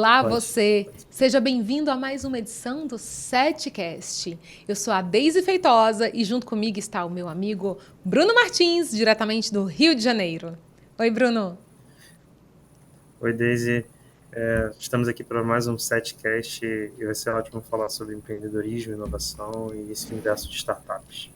Olá, você! Seja bem-vindo a mais uma edição do SETcast. Eu sou a Deise Feitosa e junto comigo está o meu amigo Bruno Martins, diretamente do Rio de Janeiro. Oi, Bruno. Oi, Deise. Estamos aqui para mais um SETcast e vai ser ótimo falar sobre empreendedorismo, inovação e esse universo de startups.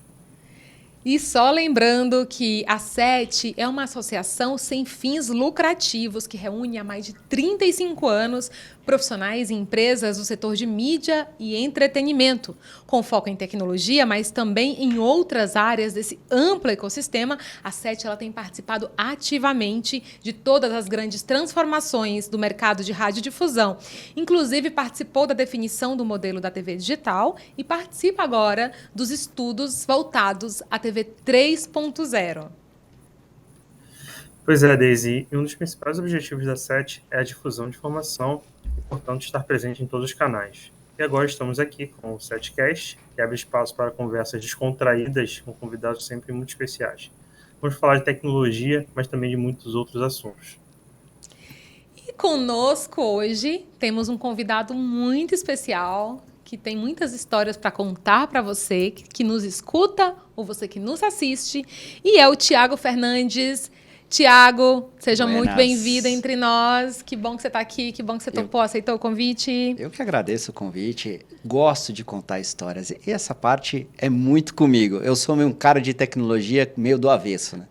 E só lembrando que a SET é uma associação sem fins lucrativos que reúne há mais de 35 anos profissionais e empresas do setor de mídia e entretenimento, com foco em tecnologia, mas também em outras áreas desse amplo ecossistema. A SET ela tem participado ativamente de todas as grandes transformações do mercado de radiodifusão. Inclusive, participou da definição do modelo da TV digital e participa agora dos estudos voltados à TV 3.0. Pois é, Deise, e um dos principais objetivos da SET é a difusão de informação e, portanto, estar presente em todos os canais. E agora estamos aqui com o SETcast, que abre espaço para conversas descontraídas com convidados sempre muito especiais. Vamos falar de tecnologia, mas também de muitos outros assuntos. E conosco hoje temos um convidado muito especial, que tem muitas histórias para contar para você, que nos escuta ou você que nos assiste, e é o Thiago Fernandes. Thiago, seja muito bem-vindo Buenas. entre nós. Que bom que você está aqui, que bom que você topou, aceitou o convite. Eu que agradeço o convite. Gosto de contar histórias. E essa parte é muito comigo. Eu sou um cara de tecnologia meio do avesso, né?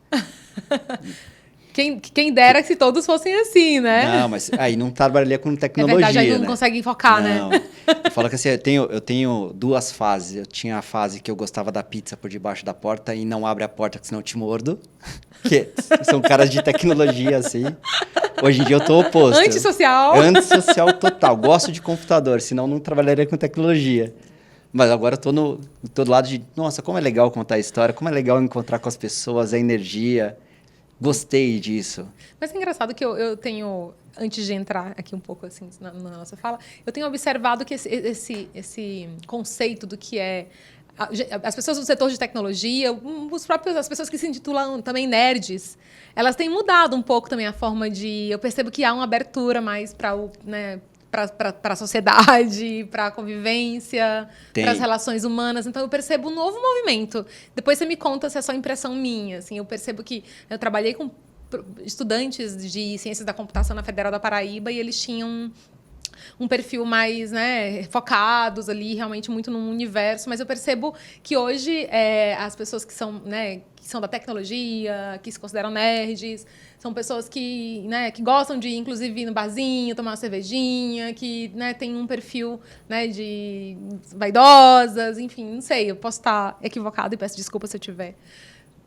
Quem dera se todos fossem assim, né? Não, mas aí não trabalharia com É tecnologia, verdade, aí não né? consegue focar, Não. né? Eu falo que assim, eu tenho duas fases. Eu tinha a fase que eu gostava da pizza por debaixo da porta e não abre a porta, que senão eu te mordo. Que são caras de tecnologia, assim. Hoje em dia eu tô oposto. Antissocial. Antissocial total. Gosto de computador, senão não trabalharia com tecnologia. Mas agora eu tô do lado de, nossa, como é legal contar a história, como é legal encontrar com as pessoas, a energia. Gostei disso. Mas é engraçado que eu tenho, antes de entrar aqui um pouco assim na nossa fala, eu tenho observado que esse conceito do que é as pessoas do setor de tecnologia, as pessoas que se intitulam também nerds, elas têm mudado um pouco também a forma de... Eu percebo que há uma abertura mais para o... Né, para a sociedade, para a convivência, para as relações humanas. Então, eu percebo um novo movimento. Depois você me conta se é só impressão minha. Assim, eu percebo que eu trabalhei com estudantes de ciências da computação na Federal da Paraíba e eles tinham um perfil mais, né, focados ali, realmente muito num universo. Mas eu percebo que hoje as pessoas que são, né, que são da tecnologia, que se consideram nerds, são pessoas que, né, que gostam de, inclusive, ir no barzinho, tomar uma cervejinha, que, né, tem um perfil, né, de vaidosas, enfim, não sei, eu posso estar equivocada e peço desculpa se eu tiver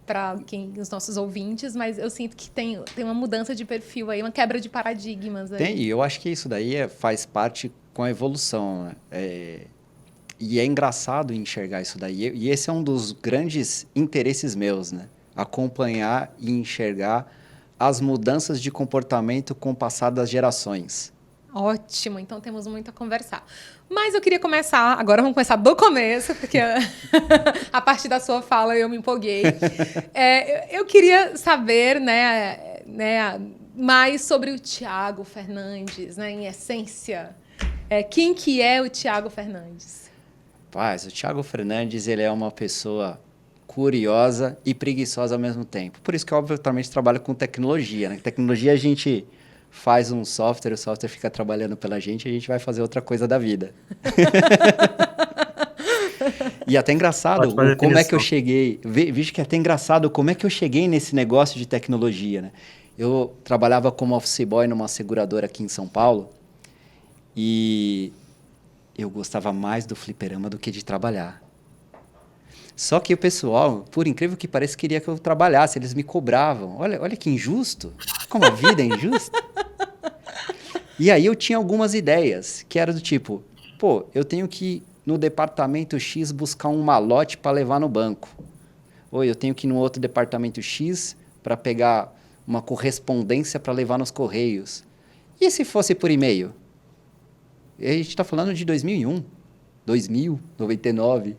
para os nossos ouvintes, mas eu sinto que tem uma mudança de perfil aí, uma quebra de paradigmas aí. Tem, e eu acho que isso daí faz parte com a evolução, né? E é engraçado enxergar isso daí. E esse é um dos grandes interesses meus, né? Acompanhar e enxergar as mudanças de comportamento com o passar das gerações. Ótimo, então temos muito a conversar. Mas eu queria começar, agora vamos começar do começo, porque a partir da sua fala eu me empolguei. Eu queria saber, né, mais sobre o Thiago Fernandes, né, em essência. Quem que é o Thiago Fernandes? Paz, o Thiago Fernandes, ele é uma pessoa curiosa e preguiçosa ao mesmo tempo. Por isso que, obviamente, trabalho com tecnologia, né? Tecnologia a gente faz um software, o software fica trabalhando pela gente e a gente vai fazer outra coisa da vida. E até engraçado como é que eu cheguei... Vejo que é até engraçado como é que eu cheguei nesse negócio de tecnologia, né? Eu trabalhava como office boy numa seguradora aqui em São Paulo e eu gostava mais do fliperama do que de trabalhar. Só que o pessoal, por incrível que pareça, queria que eu trabalhasse. Eles me cobravam. Olha que injusto. Como a vida é injusta. E aí eu tinha algumas ideias, que era do tipo, pô, eu tenho que ir no departamento X buscar um malote para levar no banco. Ou eu tenho que ir no outro departamento X para pegar uma correspondência para levar nos correios. E se fosse por e-mail? E a gente está falando de 2001, 2000, 99.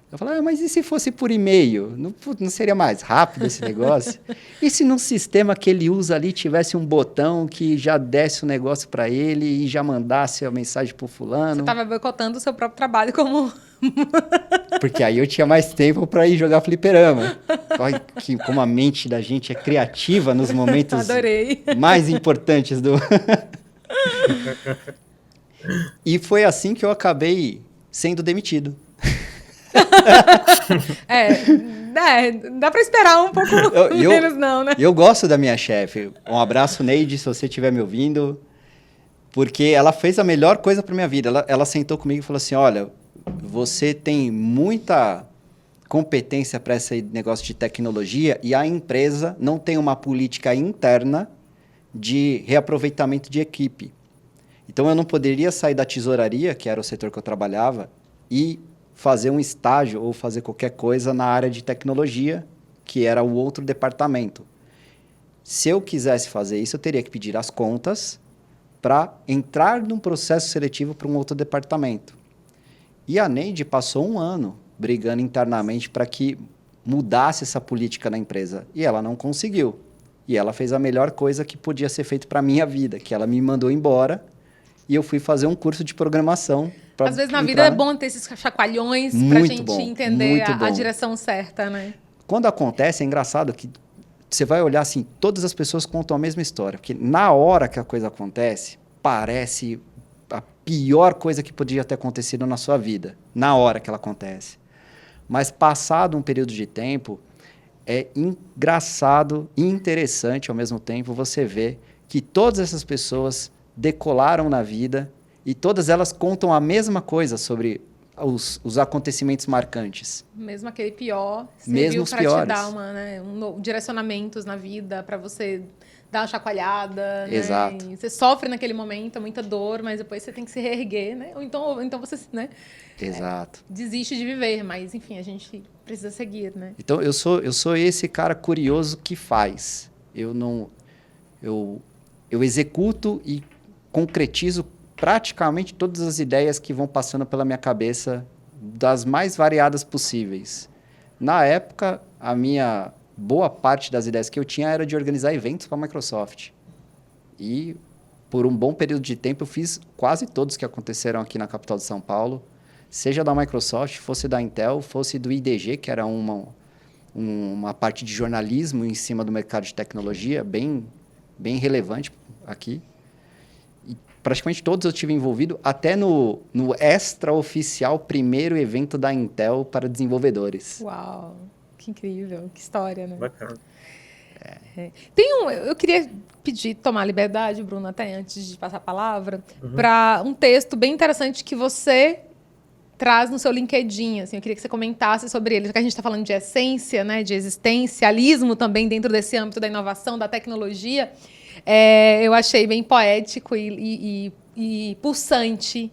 Eu falava, mas e se fosse por e-mail? Não seria mais rápido esse negócio? E se num sistema que ele usa ali tivesse um botão que já desse o negócio para ele e já mandasse a mensagem pro fulano? Você estava boicotando o seu próprio trabalho como... Porque aí eu tinha mais tempo para ir jogar fliperama. Olha como a mente da gente é criativa nos momentos mais importantes do... E foi assim que eu acabei sendo demitido. Dá para esperar um pouco menos não, né? Eu gosto da minha chefe. Um abraço, Neide, se você estiver me ouvindo. Porque ela fez a melhor coisa para minha vida. Ela sentou comigo e falou assim, olha, você tem muita competência para esse negócio de tecnologia e a empresa não tem uma política interna de reaproveitamento de equipe. Então, eu não poderia sair da tesouraria, que era o setor que eu trabalhava, e fazer um estágio ou fazer qualquer coisa na área de tecnologia, que era o outro departamento. Se eu quisesse fazer isso, eu teria que pedir as contas para entrar num processo seletivo para um outro departamento. E a Neide passou 1 ano brigando internamente para que mudasse essa política na empresa. E ela não conseguiu. E ela fez a melhor coisa que podia ser feita para a minha vida, que ela me mandou embora e eu fui fazer um curso de programação. Às vezes na vida é bom ter esses chacoalhões para a gente entender a direção certa, né? Quando acontece, é engraçado que você vai olhar assim, todas as pessoas contam a mesma história. Porque na hora que a coisa acontece, parece a pior coisa que podia ter acontecido na sua vida. Na hora que ela acontece. Mas passado um período de tempo, é engraçado e interessante ao mesmo tempo você ver que todas essas pessoas decolaram na vida e todas elas contam a mesma coisa sobre os acontecimentos marcantes. Mesmo aquele pior, serviu para te dar direcionamentos na vida, para você dar uma chacoalhada. Exato. Né? Você sofre naquele momento, muita dor, mas depois você tem que se reerguer, né? Ou então você, né? Exato. Desiste de viver, mas enfim, a gente precisa seguir, né? Então eu sou esse cara curioso que faz. Eu executo e concretizo praticamente todas as ideias que vão passando pela minha cabeça, das mais variadas possíveis. Na época, a minha boa parte das ideias que eu tinha era de organizar eventos para a Microsoft. E, por um bom período de tempo, eu fiz quase todos que aconteceram aqui na capital de São Paulo, seja da Microsoft, fosse da Intel, fosse do IDG, que era uma parte de jornalismo em cima do mercado de tecnologia, bem relevante aqui. Praticamente todos eu tive envolvido, até no extraoficial primeiro evento da Intel para desenvolvedores. Uau, que incrível, que história, né? Bacana. Eu queria tomar liberdade, Bruno, até antes de passar a palavra, para um texto bem interessante que você traz no seu LinkedIn. Assim, eu queria que você comentasse sobre ele, já que a gente está falando de essência, né, de existencialismo também dentro desse âmbito da inovação, da tecnologia. Eu achei bem poético e pulsante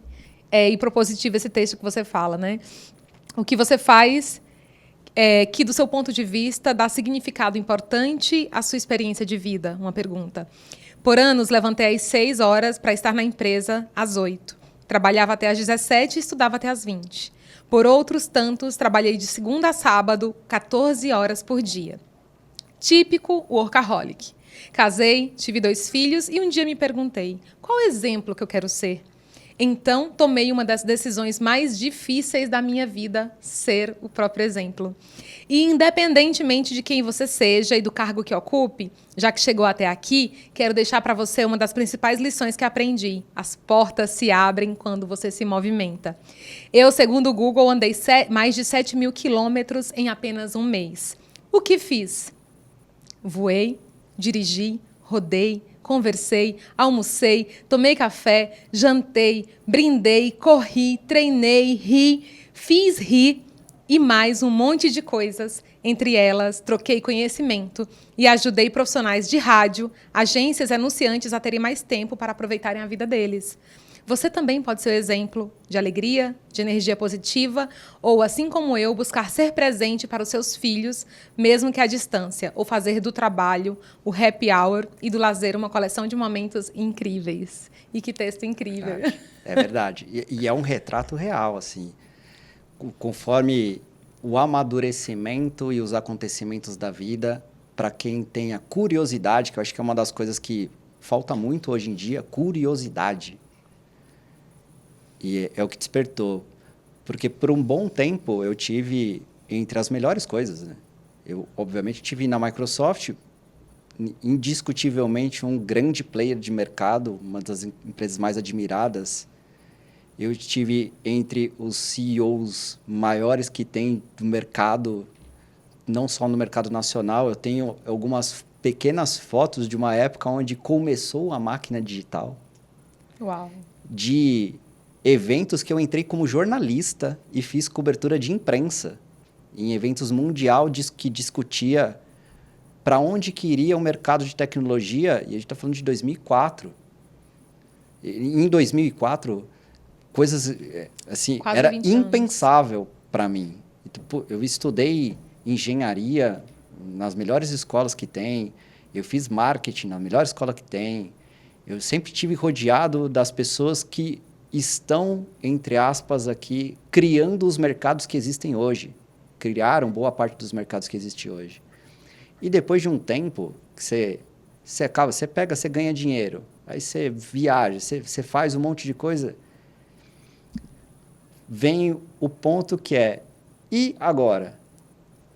e propositivo esse texto que você fala, né? O que você faz que, do seu ponto de vista, dá significado importante à sua experiência de vida? Uma pergunta. Por anos, levantei às 6 horas para estar na empresa às 8. Trabalhava até às 17 e estudava até às 20. Por outros tantos, trabalhei de segunda a sábado, 14 horas por dia. Típico workaholic. Casei, tive 2 filhos e um dia me perguntei, qual exemplo que eu quero ser? Então, tomei uma das decisões mais difíceis da minha vida, ser o próprio exemplo. E, independentemente de quem você seja e do cargo que ocupe, já que chegou até aqui, quero deixar para você uma das principais lições que aprendi. As portas se abrem quando você se movimenta. Eu, segundo o Google, andei mais de 7.000 quilômetros em apenas um mês. O que fiz? Voei, dirigi, rodei, conversei, almocei, tomei café, jantei, brindei, corri, treinei, ri, fiz rir e mais um monte de coisas. Entre elas, troquei conhecimento e ajudei profissionais de rádio, agências e anunciantes a terem mais tempo para aproveitarem a vida deles. Você também pode ser um exemplo de alegria, de energia positiva, ou, assim como eu, buscar ser presente para os seus filhos, mesmo que à distância, ou fazer do trabalho, o happy hour e do lazer uma coleção de momentos incríveis. E que texto incrível. É verdade. E é um retrato real, assim. Conforme o amadurecimento e os acontecimentos da vida para quem tenha curiosidade, que eu acho que é uma das coisas que falta muito hoje em dia, curiosidade. E é o que despertou. Porque por um bom tempo eu tive entre as melhores coisas, né? Eu, obviamente, tive na Microsoft, indiscutivelmente um grande player de mercado, uma das empresas mais admiradas. Eu estive entre os CEOs maiores que tem do mercado, não só no mercado nacional. Eu tenho algumas pequenas fotos de uma época onde começou a máquina digital. Uau! De eventos que eu entrei como jornalista e fiz cobertura de imprensa em eventos mundial que discutia para onde que iria o mercado de tecnologia, e a gente está falando de 2004. Em 2004, coisas assim, Quase era 20 impensável para mim. Eu estudei engenharia nas melhores escolas que tem, eu fiz marketing na melhor escola que tem, eu sempre tive rodeado das pessoas que estão, entre aspas, aqui, criando os mercados que existem hoje. Criaram boa parte dos mercados que existem hoje. E depois de um tempo, que você pega, você ganha dinheiro, aí você viaja, você faz um monte de coisa, vem o ponto que é, e agora?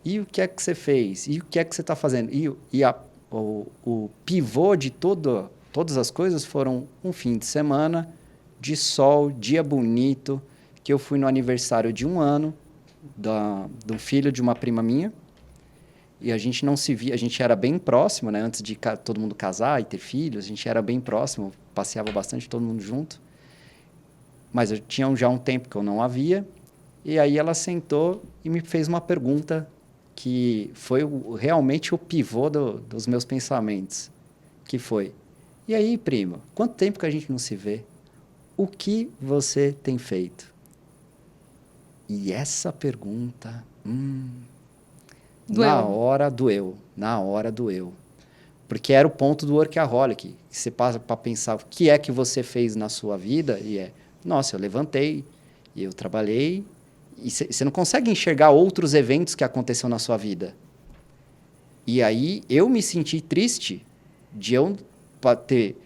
E o que é que você fez? E o que é que você está fazendo? O pivô de todas as coisas foram um fim de semana, de sol, dia bonito, que eu fui no aniversário de 1 ano do filho de uma prima minha, e a gente não se via, a gente era bem próximo, né? Antes de todo mundo casar e ter filhos, a gente era bem próximo, passeava bastante todo mundo junto, mas eu tinha já um tempo que eu não a via, e aí ela sentou e me fez uma pergunta que foi realmente o pivô dos meus pensamentos, que foi, e aí, primo, quanto tempo que a gente não se vê? O que você tem feito? E essa pergunta, na hora doeu. Porque era o ponto do workaholic. Você passa para pensar o que é que você fez na sua vida e nossa, eu levantei, e eu trabalhei, e você não consegue enxergar outros eventos que aconteceram na sua vida. E aí eu me senti triste de eu ter,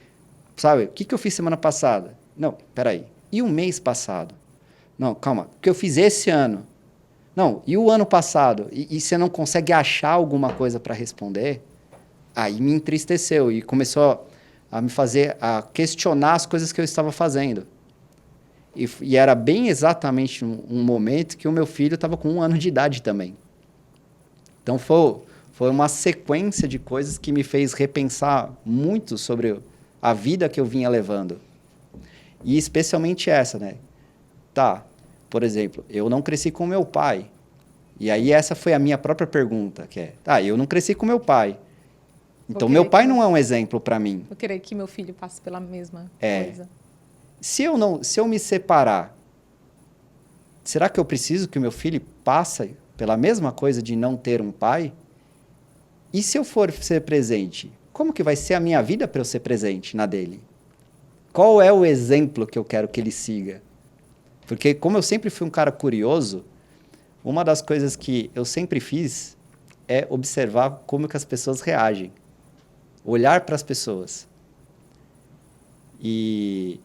sabe, o que eu fiz semana passada? Não, peraí. E o mês passado? Não, calma. O que eu fiz esse ano? Não, e o ano passado? E você não consegue achar alguma coisa para responder? Aí me entristeceu e começou a me fazer a questionar as coisas que eu estava fazendo. E era bem exatamente um momento que o meu filho estava com 1 ano de idade também. Então foi uma sequência de coisas que me fez repensar muito sobre a vida que eu vinha levando. E especialmente essa, né? Tá, por exemplo, eu não cresci com meu pai. E aí essa foi a minha própria pergunta, que é, eu não cresci com meu pai. Então meu pai não é um exemplo para mim. Vou querer que meu filho passe pela mesma coisa. Se eu me separar, será que eu preciso que o meu filho passe pela mesma coisa de não ter um pai? E se eu for ser presente, como que vai ser a minha vida para eu ser presente na dele? Qual é o exemplo que eu quero que ele siga? Porque como eu sempre fui um cara curioso, uma das coisas que eu sempre fiz é observar como que as pessoas reagem. Olhar para as pessoas. E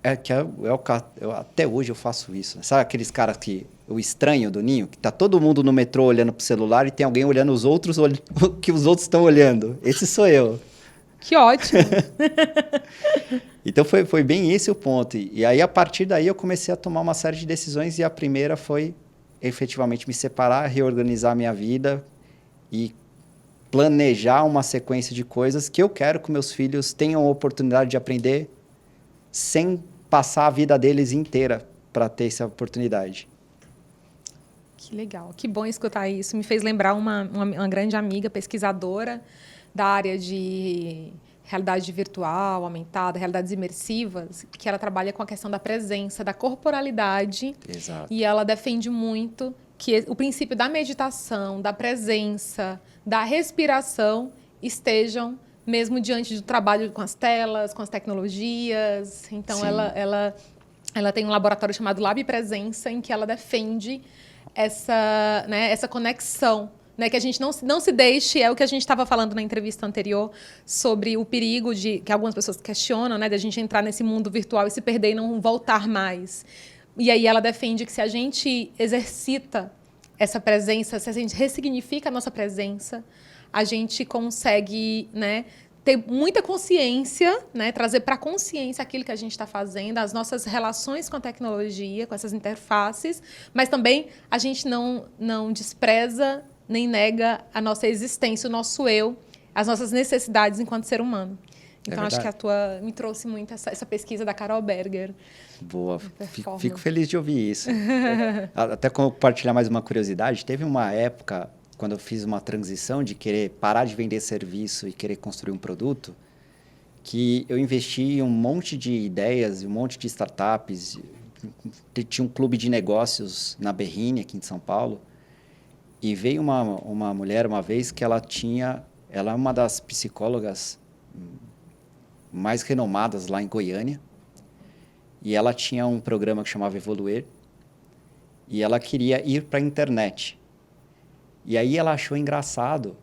até hoje eu faço isso. Né? Sabe aqueles caras que o estranho do ninho, que tá todo mundo no metrô olhando pro celular e tem alguém olhando os outros que os outros estão olhando. Esse sou eu. Que ótimo! Então foi bem esse o ponto. E aí a partir daí eu comecei a tomar uma série de decisões e a primeira foi efetivamente me separar, reorganizar a minha vida e planejar uma sequência de coisas que eu quero que meus filhos tenham a oportunidade de aprender sem passar a vida deles inteira para ter essa oportunidade. Que legal, que bom escutar isso. Me fez lembrar uma grande amiga pesquisadora da área de realidade virtual, aumentada, realidades imersivas, que ela trabalha com a questão da presença, da corporalidade. Exato. E ela defende muito que o princípio da meditação, da presença, da respiração estejam mesmo diante do trabalho com as telas, com as tecnologias. Então, ela ela tem um laboratório chamado Lab Presença, em que ela defende essa, né, essa conexão, né, que a gente não se deixe, é o que a gente estava falando na entrevista anterior, sobre o perigo que algumas pessoas questionam, né, de a gente entrar nesse mundo virtual e se perder e não voltar mais. E aí ela defende que se a gente exercita essa presença, se a gente ressignifica a nossa presença, a gente consegue, né, ter muita consciência, né, trazer para a consciência aquilo que a gente está fazendo, as nossas relações com a tecnologia, com essas interfaces, mas também a gente não despreza nem nega a nossa existência, o nosso eu, as nossas necessidades enquanto ser humano. Então, acho que a tua me trouxe muito essa pesquisa da Carol Berger. Boa, fico feliz de ouvir isso. Até compartilhar mais uma curiosidade, teve uma época, quando eu fiz uma transição de querer parar de vender serviço e querer construir um produto, que eu investi em um monte de ideias, um monte de startups. Tinha um clube de negócios na Berrini, aqui em São Paulo, e veio uma mulher uma vez que ela é uma das psicólogas mais renomadas lá em Goiânia, e ela tinha um programa que chamava Evoluir, e ela queria ir para a internet. E aí ela achou engraçado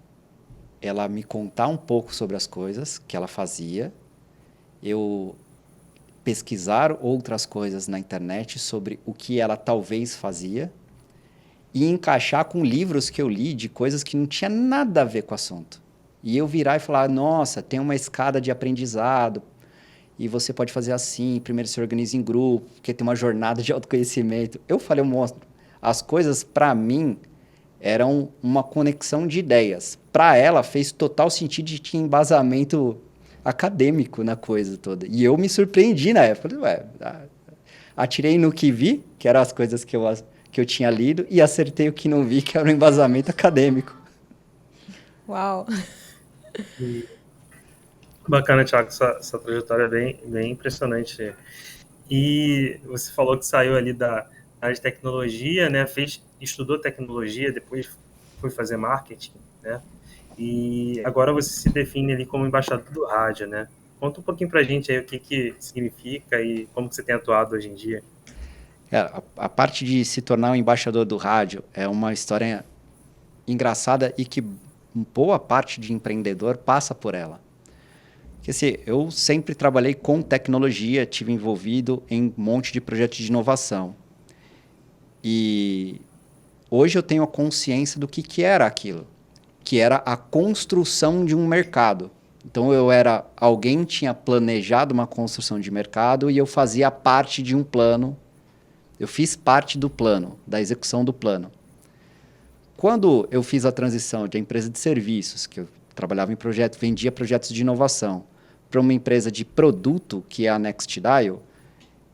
ela me contar um pouco sobre as coisas que ela fazia, eu pesquisar outras coisas na internet sobre o que ela talvez fazia e encaixar com livros que eu li de coisas que não tinha nada a ver com o assunto. E eu virar e falar, nossa, tem uma escada de aprendizado e você pode fazer assim, primeiro se organiza em grupo, porque tem uma jornada de autoconhecimento. Eu falei, eu mostro. As coisas, para mim, eram uma conexão de ideias. Para ela, fez total sentido de tinha embasamento acadêmico na coisa toda. E eu me surpreendi na época. Falei, atirei no que vi, que eram as coisas que eu tinha lido, e acertei o que não vi, que era um embasamento acadêmico. Uau! Bacana, Thiago, essa trajetória é bem impressionante. E você falou que saiu ali da área de tecnologia, né? Estudou tecnologia, depois foi fazer marketing, né? E agora você se define ali como embaixador do rádio, né? Conta um pouquinho pra gente aí o que significa e como que você tem atuado hoje em dia. A parte de se tornar um embaixador do rádio é uma história engraçada e que boa parte de empreendedor passa por ela. Porque, assim, eu sempre trabalhei com tecnologia, tive envolvido em um monte de projetos de inovação. E hoje eu tenho a consciência do que era aquilo, que era a construção de um mercado. Então, alguém tinha planejado uma construção de mercado e eu fazia parte de um plano. Eu fiz parte do plano, da execução do plano. Quando eu fiz a transição de empresa de serviços, que eu trabalhava em projeto, vendia projetos de inovação, para uma empresa de produto, que é a NextDial,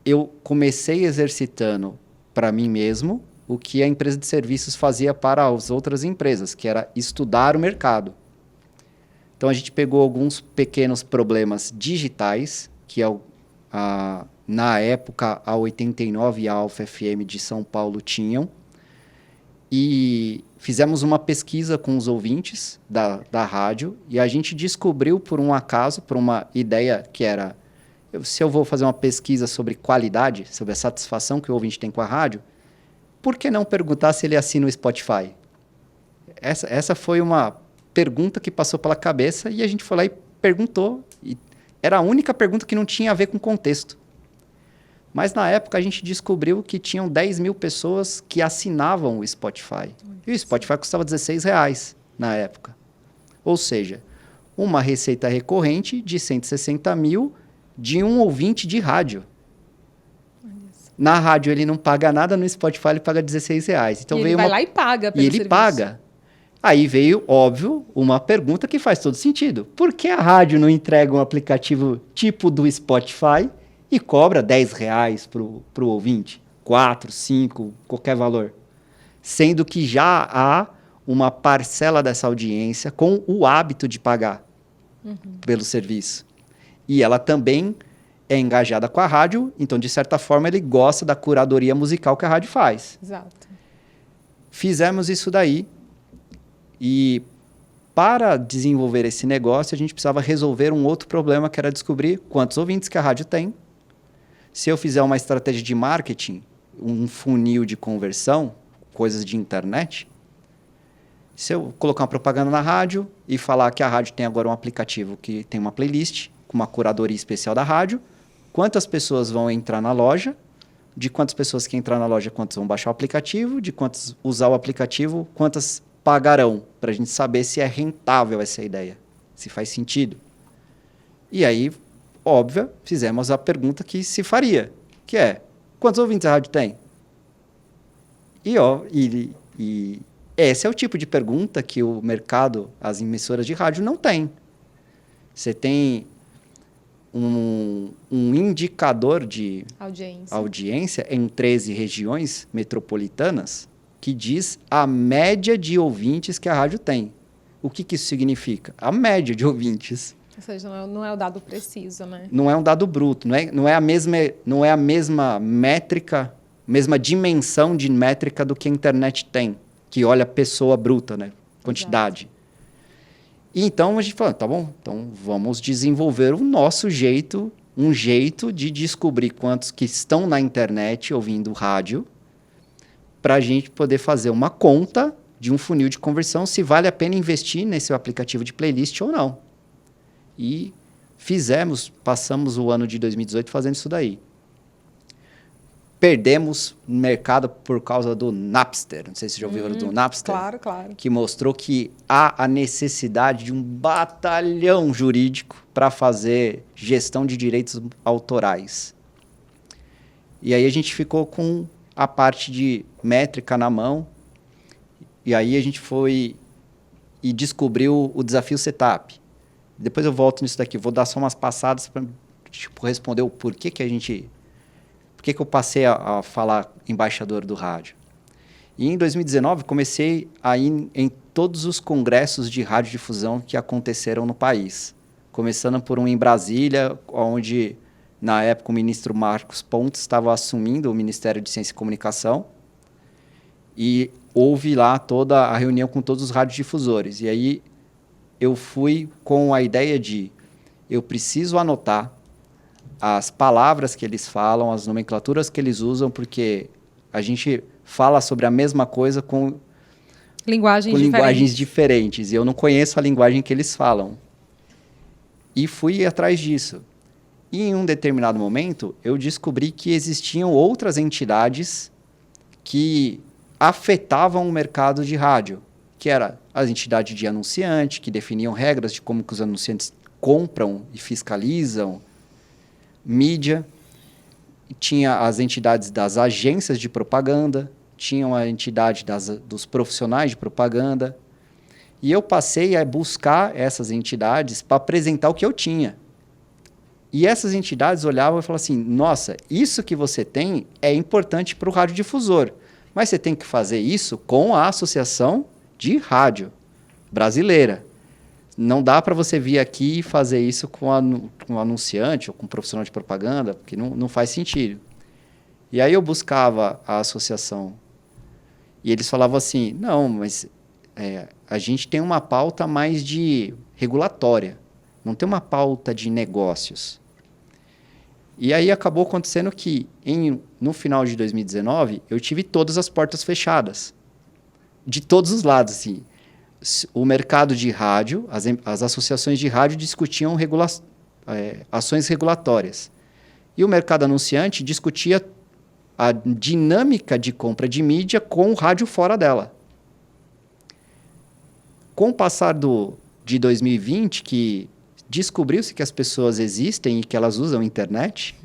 eu comecei exercitando para mim mesmo o que a empresa de serviços fazia para as outras empresas, que era estudar o mercado. Então, a gente pegou alguns pequenos problemas digitais, que na época a 89 e a Alfa FM de São Paulo tinham, e fizemos uma pesquisa com os ouvintes da rádio e a gente descobriu, por um acaso, por uma ideia que era, se eu vou fazer uma pesquisa sobre qualidade, sobre a satisfação que o ouvinte tem com a rádio, por que não perguntar se ele assina o Spotify? Essa foi uma pergunta que passou pela cabeça e a gente foi lá e perguntou. E era a única pergunta que não tinha a ver com contexto. Mas, na época, a gente descobriu que tinham 10 mil pessoas que assinavam o Spotify. E o Spotify custava R$16 na época. Ou seja, uma receita recorrente de 160 mil de um ouvinte de rádio. Na rádio, ele não paga nada, no Spotify ele paga R$16. Então, ele vai lá e paga pelo serviço. Paga. Aí veio, óbvio, uma pergunta que faz todo sentido. Por que a rádio não entrega um aplicativo tipo do Spotify e cobra R$10 para o ouvinte, 4, 5, qualquer valor? Sendo que já há uma parcela dessa audiência com o hábito de pagar pelo serviço. E ela também é engajada com a rádio, então, de certa forma, ele gosta da curadoria musical que a rádio faz. Exato. Fizemos isso daí e, para desenvolver esse negócio, a gente precisava resolver um outro problema, que era descobrir quantos ouvintes que a rádio tem, Se eu fizer uma estratégia de marketing, um funil de conversão, coisas de internet, se eu colocar uma propaganda na rádio e falar que a rádio tem agora um aplicativo que tem uma playlist com uma curadoria especial da rádio, quantas pessoas vão entrar na loja, de quantas pessoas que entrar na loja, quantas vão baixar o aplicativo, de quantas usar o aplicativo, quantas pagarão, para a gente saber se é rentável essa ideia, se faz sentido. E aí, óbvio, fizemos a pergunta que se faria, que é, quantos ouvintes a rádio tem? E esse é o tipo de pergunta que o mercado, as emissoras de rádio não têm. Você tem um indicador de audiência em 13 regiões metropolitanas que diz a média de ouvintes que a rádio tem. O que isso significa? A média de ouvintes. Ou seja, não é o dado preciso, né? Não é um dado bruto, não é a mesma métrica, mesma dimensão de métrica do que a internet tem, que olha a pessoa bruta, né? Quantidade. Exato. E então a gente falou, tá bom, então vamos desenvolver o nosso jeito, um jeito de descobrir quantos que estão na internet ouvindo rádio, para a gente poder fazer uma conta de um funil de conversão, se vale a pena investir nesse aplicativo de playlist ou não. E passamos o ano de 2018 fazendo isso daí. Perdemos mercado por causa do Napster. Não sei se você já ouviu do Napster. Claro, claro. Que mostrou que há a necessidade de um batalhão jurídico para fazer gestão de direitos autorais. E aí a gente ficou com a parte de métrica na mão. E aí a gente foi e descobriu o desafio setup. Depois eu volto nisso daqui. Vou dar só umas passadas para responder o porquê que a gente... Por que eu passei a falar embaixador do rádio? E em 2019, comecei a ir em todos os congressos de radiodifusão que aconteceram no país. Começando por um em Brasília, onde, na época, o ministro Marcos Pontes estava assumindo o Ministério de Ciência e Comunicação. E houve lá toda a reunião com todos os radiodifusores. E aí eu fui com a ideia de eu preciso anotar as palavras que eles falam, as nomenclaturas que eles usam, porque a gente fala sobre a mesma coisa com linguagens diferentes. E eu não conheço a linguagem que eles falam. E fui atrás disso. E em um determinado momento, eu descobri que existiam outras entidades que afetavam o mercado de rádio, que era as entidades de anunciante, que definiam regras de como que os anunciantes compram e fiscalizam, mídia, tinha as entidades das agências de propaganda, tinham a entidade dos profissionais de propaganda, e eu passei a buscar essas entidades para apresentar o que eu tinha. E essas entidades olhavam e falavam assim, nossa, isso que você tem é importante para o radiodifusor, mas você tem que fazer isso com a Associação de Rádio Brasileira. Não dá para você vir aqui e fazer isso com um anunciante ou com um profissional de propaganda, porque não faz sentido. E aí eu buscava a associação e eles falavam assim, não, mas a gente tem uma pauta mais de regulatória, não tem uma pauta de negócios. E aí acabou acontecendo que, no final de 2019, eu tive todas as portas fechadas, de todos os lados, assim. O mercado de rádio, as associações de rádio discutiam ações regulatórias. E o mercado anunciante discutia a dinâmica de compra de mídia com o rádio fora dela. Com o passar de 2020, que descobriu-se que as pessoas existem e que elas usam a internet,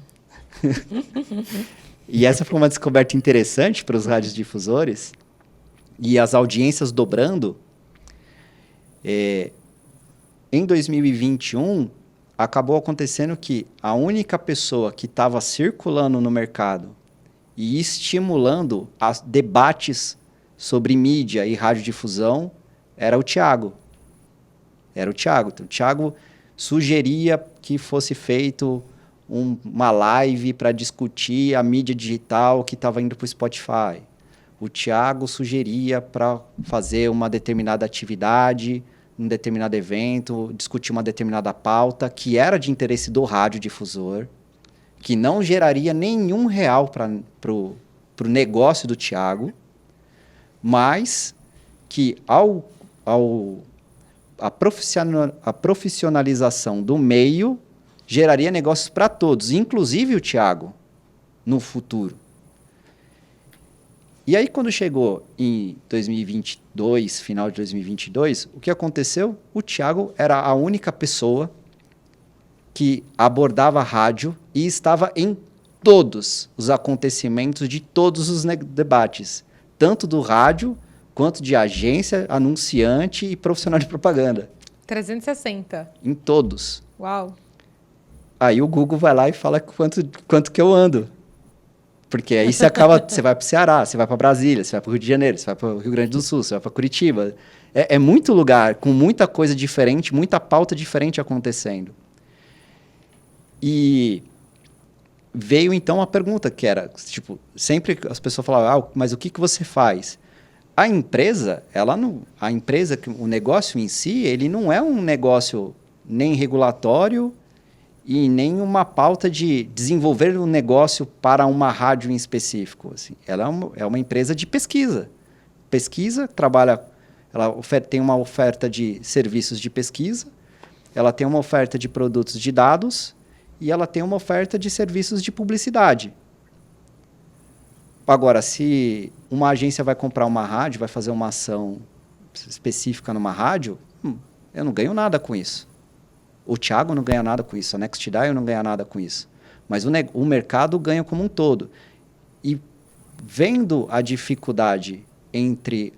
e essa foi uma descoberta interessante para os radiodifusores, e as audiências dobrando, em 2021, acabou acontecendo que a única pessoa que estava circulando no mercado e estimulando debates sobre mídia e radiodifusão era o Thiago. Então, o Thiago sugeria que fosse feito uma live para discutir a mídia digital que estava indo para o Spotify. O Thiago sugeria para fazer uma determinada atividade, um determinado evento, discutir uma determinada pauta que era de interesse do radiodifusor. que não geraria nenhum real para o negócio do Thiago, mas que a profissionalização do meio geraria negócios para todos, inclusive o Thiago, no futuro. E aí, quando chegou em 2022, final de 2022, o que aconteceu? O Thiago era a única pessoa que abordava a rádio e estava em todos os acontecimentos de todos os debates, tanto do rádio, quanto de agência, anunciante e profissional de propaganda. 360. Em todos. Uau. Aí o Google vai lá e fala quanto que eu ando. Porque aí você vai para o Ceará, você vai para Brasília, você vai para o Rio de Janeiro, você vai para o Rio Grande do Sul, você vai para Curitiba. É muito lugar, com muita coisa diferente, muita pauta diferente acontecendo. E veio então a pergunta que era, tipo, sempre as pessoas falavam, mas o que você faz? A empresa, o negócio em si, ele não é um negócio nem regulatório e nem uma pauta de desenvolver um negócio para uma rádio em específico. Assim. Ela é uma empresa de pesquisa. Pesquisa, ela tem uma oferta de serviços de pesquisa, ela tem uma oferta de produtos de dados e ela tem uma oferta de serviços de publicidade. Agora, se uma agência vai comprar uma rádio, vai fazer uma ação específica numa rádio, eu não ganho nada com isso. O Thiago não ganha nada com isso, a NextDial não ganha nada com isso. Mas o mercado ganha como um todo. E vendo a dificuldade entre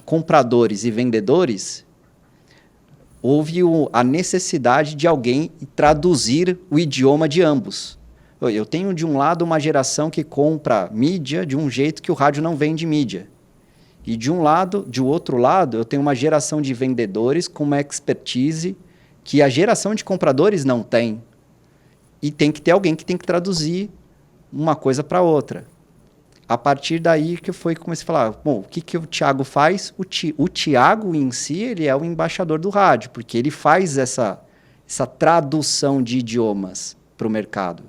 compradores e vendedores, houve a necessidade de alguém traduzir o idioma de ambos. Eu tenho, de um lado, uma geração que compra mídia de um jeito que o rádio não vende mídia. E, de outro lado, eu tenho uma geração de vendedores com uma expertise que a geração de compradores não tem. E tem que ter alguém que tem que traduzir uma coisa para outra. A partir daí que comecei a falar, bom, o que o Thiago faz? O Thiago em si, ele é o embaixador do rádio, porque ele faz essa tradução de idiomas para o mercado.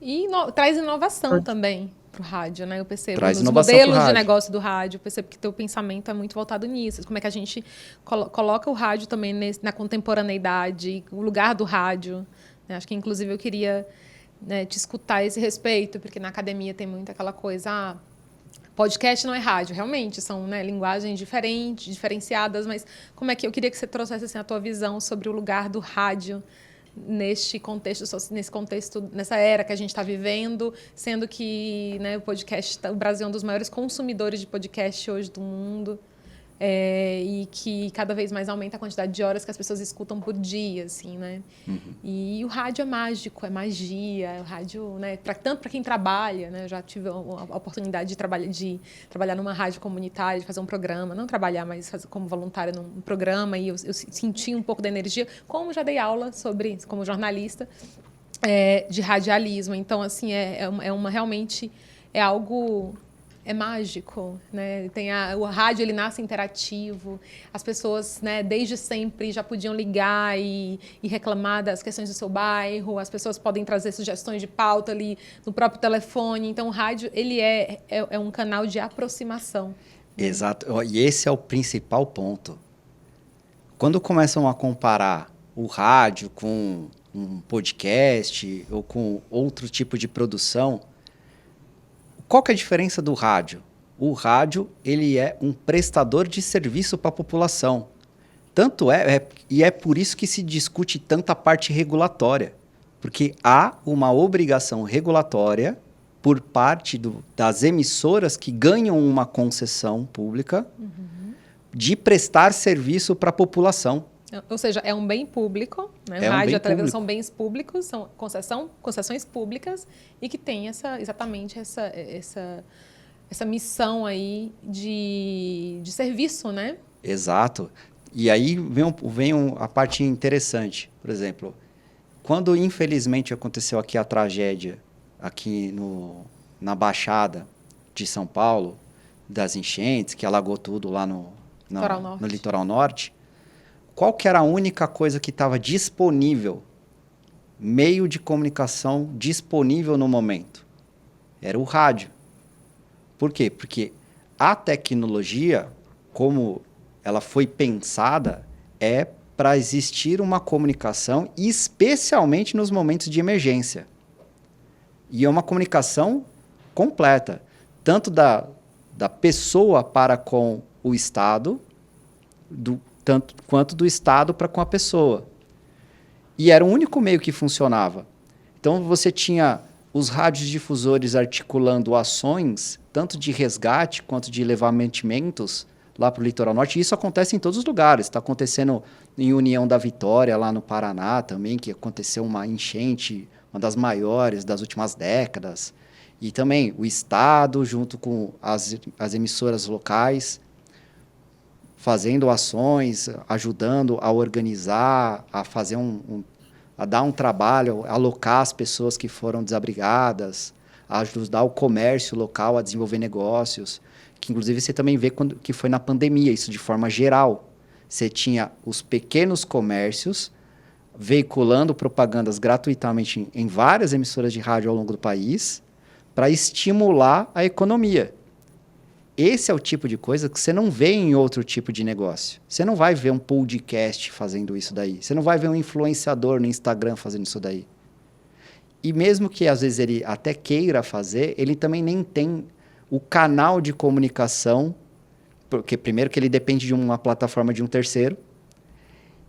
E traz inovação também para o rádio, né? Eu percebo traz nos modelos de negócio do rádio, eu percebo que teu pensamento é muito voltado nisso. Como é que a gente coloca o rádio também na contemporaneidade, o lugar do rádio. Né? Acho que, inclusive, eu queria te escutar a esse respeito, porque na academia tem muito aquela coisa... podcast não é rádio, realmente, são linguagens diferentes, diferenciadas, mas como é que eu queria que você trouxesse assim, a tua visão sobre o lugar do rádio nesse contexto, nessa era que a gente está vivendo, sendo que o podcast, o Brasil é um dos maiores consumidores de podcast hoje do mundo, e que cada vez mais aumenta a quantidade de horas que as pessoas escutam por dia, assim, né? Uhum. E o rádio é mágico, é magia, o rádio, tanto para quem trabalha, né? Eu já tive a oportunidade de trabalhar numa rádio comunitária, de fazer um programa, não trabalhar, mas fazer como voluntária num programa, e eu senti um pouco da energia, como já dei aula como jornalista, de radialismo. Então, assim, realmente é algo... É mágico, né? O rádio, ele nasce interativo. As pessoas, desde sempre já podiam ligar e reclamar das questões do seu bairro. As pessoas podem trazer sugestões de pauta ali no próprio telefone. Então, o rádio, ele é um canal de aproximação. Exato. E esse é o principal ponto. Quando começam a comparar o rádio com um podcast ou com outro tipo de produção, qual que é a diferença do rádio? O rádio, ele é um prestador de serviço para a população. Tanto e é por isso que se discute tanta parte regulatória. Porque há uma obrigação regulatória por parte das emissoras que ganham uma concessão pública de prestar serviço para a população. Ou seja, é um bem público, né? O rádio e a televisão são bens públicos, são concessões públicas e que tem exatamente essa missão aí de serviço, né? Exato. E aí vem a parte interessante. Por exemplo, quando infelizmente aconteceu aqui a tragédia aqui na Baixada de São Paulo, das enchentes, que alagou tudo lá no Litoral Norte, qual que era a única coisa que estava disponível meio de comunicação disponível no momento? Era o rádio. Por quê? Porque a tecnologia, como ela foi pensada, é para existir uma comunicação, especialmente nos momentos de emergência. E é uma comunicação completa, tanto da pessoa para com o Estado, tanto quanto do Estado para com a pessoa. E era o único meio que funcionava. Então, você tinha os radiodifusores articulando ações, tanto de resgate quanto de levar mantimentos lá para o litoral norte. E isso acontece em todos os lugares. Está acontecendo em União da Vitória, lá no Paraná também, que aconteceu uma enchente, uma das maiores das últimas décadas. E também o Estado, junto com as emissoras locais, fazendo ações, ajudando a organizar, a fazer a dar um trabalho, a alocar as pessoas que foram desabrigadas, a ajudar o comércio local a desenvolver negócios, que inclusive você também vê que foi na pandemia, isso de forma geral. Você tinha os pequenos comércios veiculando propagandas gratuitamente em várias emissoras de rádio ao longo do país para estimular a economia. Esse é o tipo de coisa que você não vê em outro tipo de negócio. Você não vai ver um podcast fazendo isso daí. Você não vai ver um influenciador no Instagram fazendo isso daí. E mesmo que às vezes ele até queira fazer, ele também nem tem o canal de comunicação, porque primeiro que ele depende de uma plataforma de um terceiro,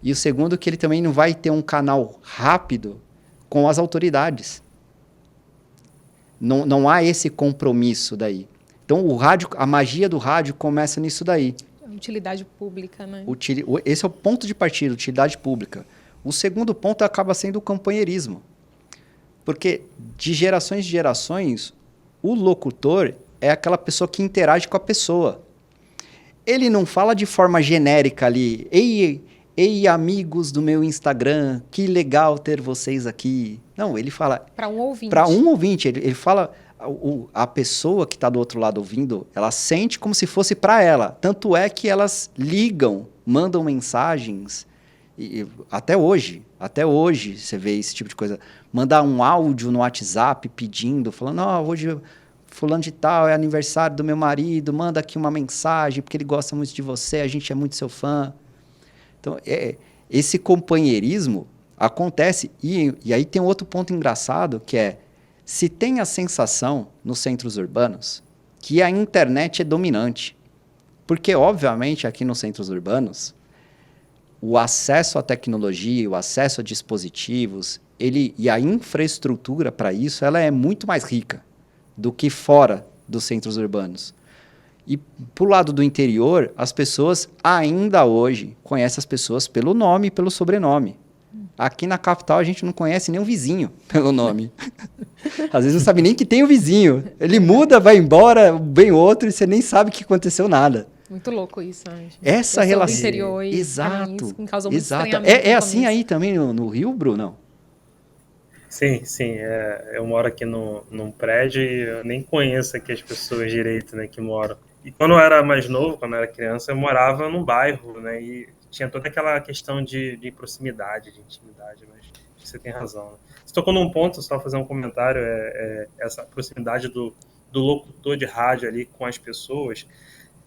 e o segundo que ele também não vai ter um canal rápido com as autoridades. Não há esse compromisso daí. Então, o rádio, a magia do rádio começa nisso daí. Utilidade pública, né? Esse é o ponto de partida, utilidade pública. O segundo ponto acaba sendo o companheirismo. Porque, de gerações em gerações, o locutor é aquela pessoa que interage com a pessoa. Ele não fala de forma genérica ali, ei, amigos do meu Instagram, que legal ter vocês aqui. Não, ele fala... Para um ouvinte. Para um ouvinte. Ele fala... A pessoa que está do outro lado ouvindo, ela sente como se fosse para ela. Tanto é que elas ligam, mandam mensagens. E até hoje você vê esse tipo de coisa. Mandar um áudio no WhatsApp pedindo, falando, hoje fulano de tal é aniversário do meu marido, manda aqui uma mensagem porque ele gosta muito de você, a gente é muito seu fã. Então, esse companheirismo acontece. E aí tem outro ponto engraçado, que é, se tem a sensação nos centros urbanos que a internet é dominante. Porque, obviamente, aqui nos centros urbanos, o acesso à tecnologia, o acesso a dispositivos, e a infraestrutura para isso, ela é muito mais rica do que fora dos centros urbanos. E, pro lado do interior, as pessoas ainda hoje conhecem as pessoas pelo nome e pelo sobrenome. Aqui na capital a gente não conhece nem o vizinho pelo nome. Às vezes não sabe nem que tem o vizinho. Ele muda, vai embora, vem outro e você nem sabe que aconteceu nada. Muito louco isso, né? Essa relação. Interior, exato. Isso causou muito exato. É assim aí também no Rio, Bruno? Sim. Eu moro aqui num prédio e eu nem conheço aqui as pessoas direito, né, que moram. E quando eu era mais novo, quando eu era criança, eu morava num bairro, né, e tinha toda aquela questão de proximidade, de intimidade, mas você tem razão. Né? Você tocou num ponto, só fazer um comentário, essa proximidade do locutor de rádio ali com as pessoas.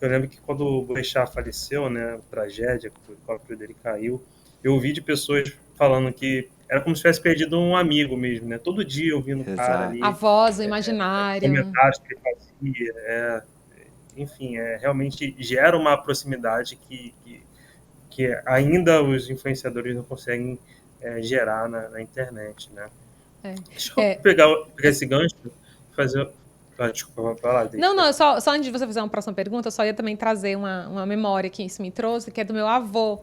Eu lembro que quando o Boechat faleceu, né, a tragédia, o helicóptero dele caiu, eu ouvi de pessoas falando que era como se tivesse perdido um amigo mesmo, né? Todo dia ouvindo o cara ali. A voz, o imaginário. Comentários que ele fazia. Enfim, realmente gera uma proximidade que ainda os influenciadores não conseguem gerar na internet, né? Deixa eu pegar esse gancho e fazer... Desculpa, vou falar. Não, só antes de você fazer uma próxima pergunta, eu só ia também trazer uma memória que isso me trouxe, que é do meu avô.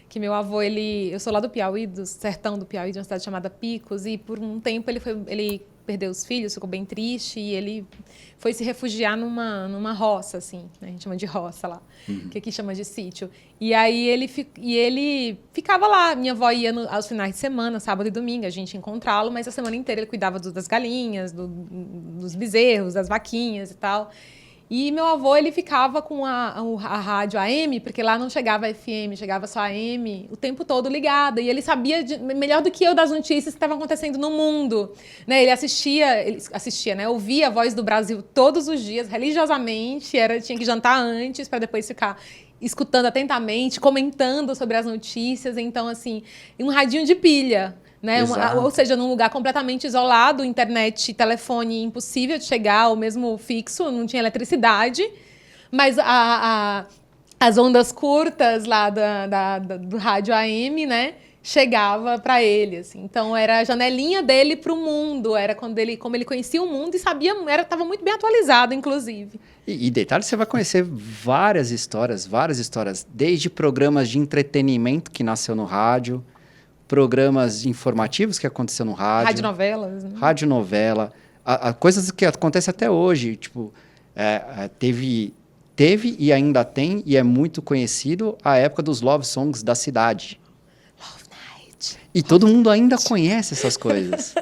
Que meu avô, eu sou lá do Piauí, do sertão do Piauí, de uma cidade chamada Picos, e por um tempo ele perdeu os filhos, ficou bem triste, e ele foi se refugiar numa roça, assim, né? A gente chama de roça lá, que aqui chama de sítio. E aí ele ficava lá, minha avó ia aos finais de semana, sábado e domingo, a gente ia encontrá-lo, mas a semana inteira ele cuidava das galinhas, dos bezerros, das vaquinhas e tal. E meu avô, ele ficava com a rádio AM, porque lá não chegava FM, chegava só AM, o tempo todo ligada. E ele sabia melhor do que eu das notícias que estavam acontecendo no mundo. Né? Ele assistia, né? Ouvia a Voz do Brasil todos os dias, religiosamente. Tinha que jantar antes para depois ficar escutando atentamente, comentando sobre as notícias. Então, assim, um radinho de pilha. Né? Ou seja, num lugar completamente isolado, internet, telefone impossível de chegar, ou mesmo fixo, não tinha eletricidade, mas as ondas curtas lá do rádio AM, né, chegava para ele, assim. Então era a janelinha dele para o mundo, era como ele conhecia o mundo e sabia, estava muito bem atualizado, inclusive. E detalhe, você vai conhecer várias histórias, desde programas de entretenimento que nasceu no rádio, programas informativos que aconteceu no rádio. Radionovelas. Né? Radionovela. Coisas que acontecem até hoje. Tipo, teve e ainda tem, e é muito conhecido, a época dos love songs da cidade. Love Night. E todo mundo ainda conhece essas coisas.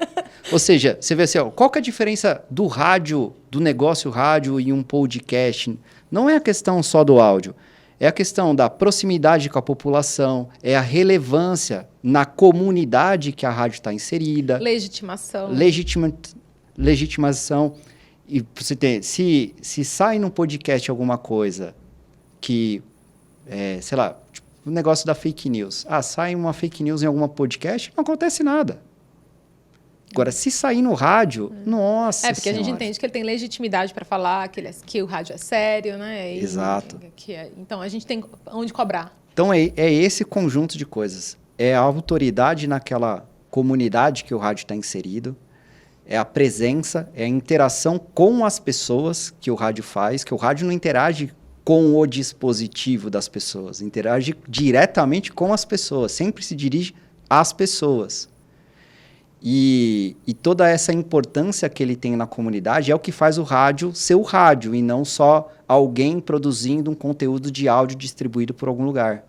Ou seja, você vê assim, ó, qual que é a diferença do rádio, do negócio rádio e um podcast? Não é a questão só do áudio. É a questão da proximidade com a população, é a relevância na comunidade que a rádio está inserida. Legitimação. E você tem, se sai num podcast alguma coisa que, sei lá, tipo, o negócio da fake news. Sai uma fake news em alguma podcast, não acontece nada. Agora, se sair no rádio, nossa porque senhora. A gente entende que ele tem legitimidade para falar que o rádio é sério, né? Exato. Então, a gente tem onde cobrar. Então, é esse conjunto de coisas. É a autoridade naquela comunidade que o rádio está inserido, é a presença, é a interação com as pessoas que o rádio faz, que o rádio não interage com o dispositivo das pessoas, interage diretamente com as pessoas, sempre se dirige às pessoas. E toda essa importância que ele tem na comunidade é o que faz o rádio ser o rádio e não só alguém produzindo um conteúdo de áudio distribuído por algum lugar.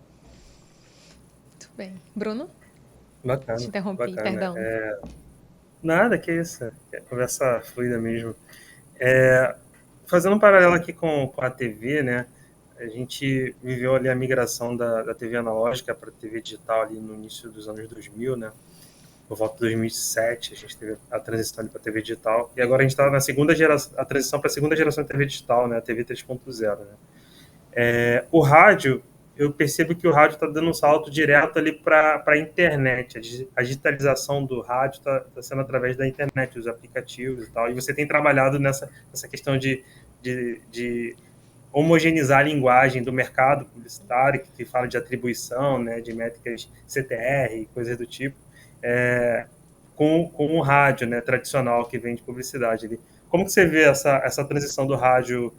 Muito bem. Bruno? Bacana. Te interrompi, bacana. perdão. Nada, que isso. É conversa fluida mesmo. Fazendo um paralelo aqui com a TV, né? A gente viveu ali a migração da TV analógica para a TV digital ali no início dos anos 2000, né? Por volta de 2007, a gente teve a transição para a TV digital. E agora a gente está na segunda geração, a transição para a segunda geração de TV digital, né? A TV 3.0. Né? O rádio, eu percebo que o rádio está dando um salto direto ali para a internet. A digitalização do rádio está sendo através da internet, dos aplicativos e tal. E você tem trabalhado nessa questão de homogeneizar a linguagem do mercado publicitário, que fala de atribuição, né? De métricas CTR, coisas do tipo. Com o rádio, né, tradicional que vem de publicidade ali. Como que você vê essa transição do rádio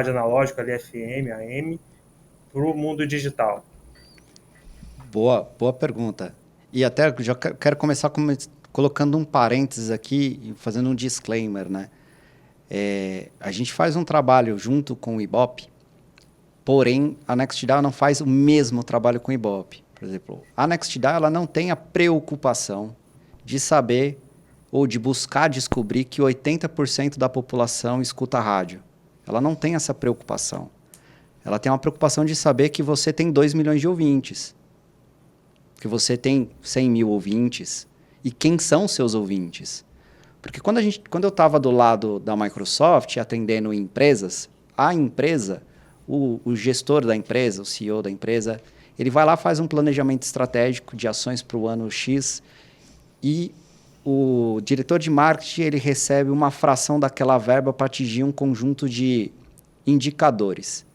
analógico, ali FM, AM, para o mundo digital? Boa pergunta. E até já quero começar colocando um parênteses aqui e fazendo um disclaimer, né? A gente faz um trabalho junto com o Ibope, porém a NextDial não faz o mesmo trabalho com o Ibope. Por exemplo, a NextDial ela não tem a preocupação de saber ou de buscar descobrir que 80% da população escuta rádio. Ela não tem essa preocupação. Ela tem uma preocupação de saber que você tem 2 milhões de ouvintes, que você tem 100 mil ouvintes, e quem são seus ouvintes. Porque quando eu estava do lado da Microsoft, atendendo empresas, a empresa, o gestor da empresa, o CEO da empresa, ele vai lá, faz um planejamento estratégico de ações para o ano X e o diretor de marketing ele recebe uma fração daquela verba para atingir um conjunto de indicadores.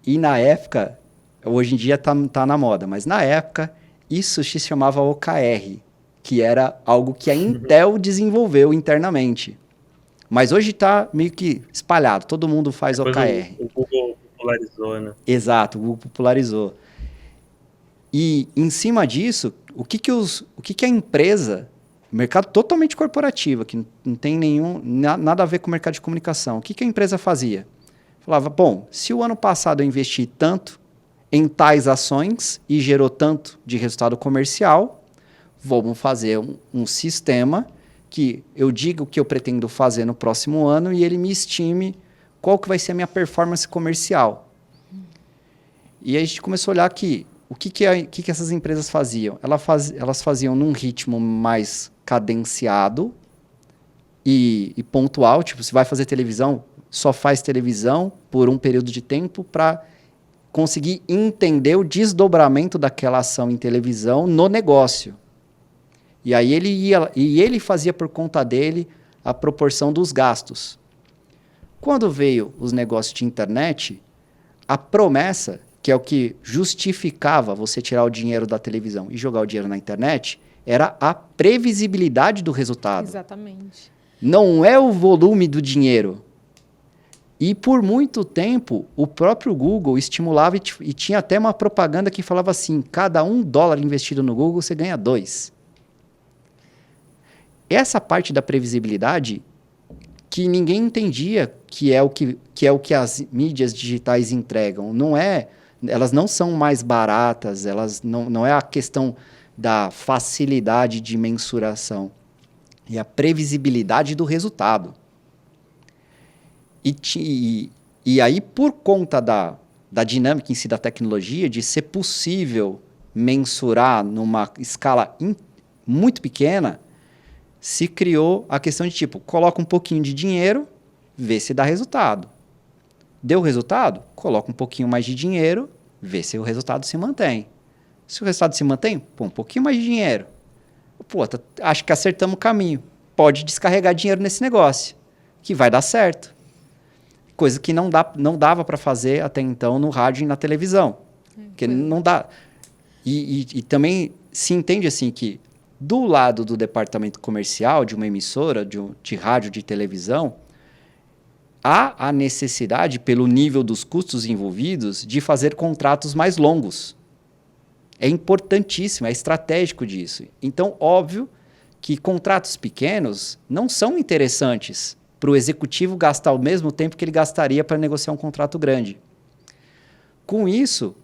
E na época, hoje em dia tá na moda, mas na época isso se chamava OKR, que era algo que a Intel desenvolveu internamente. Mas hoje está meio que espalhado, todo mundo faz OKR. O Google popularizou, né? Exato, o Google popularizou. E, em cima disso, o que a empresa, mercado totalmente corporativo, que não tem nada a ver com o mercado de comunicação, o que a empresa fazia? Falava, bom, se o ano passado eu investi tanto em tais ações e gerou tanto de resultado comercial, vamos fazer um sistema que eu diga o que eu pretendo fazer no próximo ano e ele me estime qual que vai ser a minha performance comercial. E aí a gente começou a olhar que o que essas empresas faziam? Elas faziam num ritmo mais cadenciado e pontual. Tipo, se vai fazer televisão, só faz televisão por um período de tempo para conseguir entender o desdobramento daquela ação em televisão no negócio. E aí ele fazia por conta dele a proporção dos gastos. Quando veio os negócios de internet, a promessa, que é o que justificava você tirar o dinheiro da televisão e jogar o dinheiro na internet, era a previsibilidade do resultado. Exatamente. Não é o volume do dinheiro. E por muito tempo, o próprio Google estimulava e tinha até uma propaganda que falava assim, cada $1 investido no Google, você ganha 2. Essa parte da previsibilidade que ninguém entendia que é o que as mídias digitais entregam. Elas não são mais baratas, não é a questão da facilidade de mensuração, é a previsibilidade do resultado. E aí, por conta da dinâmica em si da tecnologia, de ser possível mensurar numa escala muito pequena, se criou a questão de tipo, coloca um pouquinho de dinheiro, vê se dá resultado. Deu resultado? Coloca um pouquinho mais de dinheiro, vê se o resultado se mantém. Se o resultado se mantém, pô, um pouquinho mais de dinheiro. Pô, acho que acertamos o caminho. Pode descarregar dinheiro nesse negócio, que vai dar certo. Coisa que não dava para fazer até então no rádio e na televisão. Porque não dá. E também se entende assim que do lado do departamento comercial de uma emissora, de rádio, de televisão, há a necessidade, pelo nível dos custos envolvidos, de fazer contratos mais longos. É importantíssimo, é estratégico disso. Então, óbvio que contratos pequenos não são interessantes para o executivo gastar o mesmo tempo que ele gastaria para negociar um contrato grande. Com isso,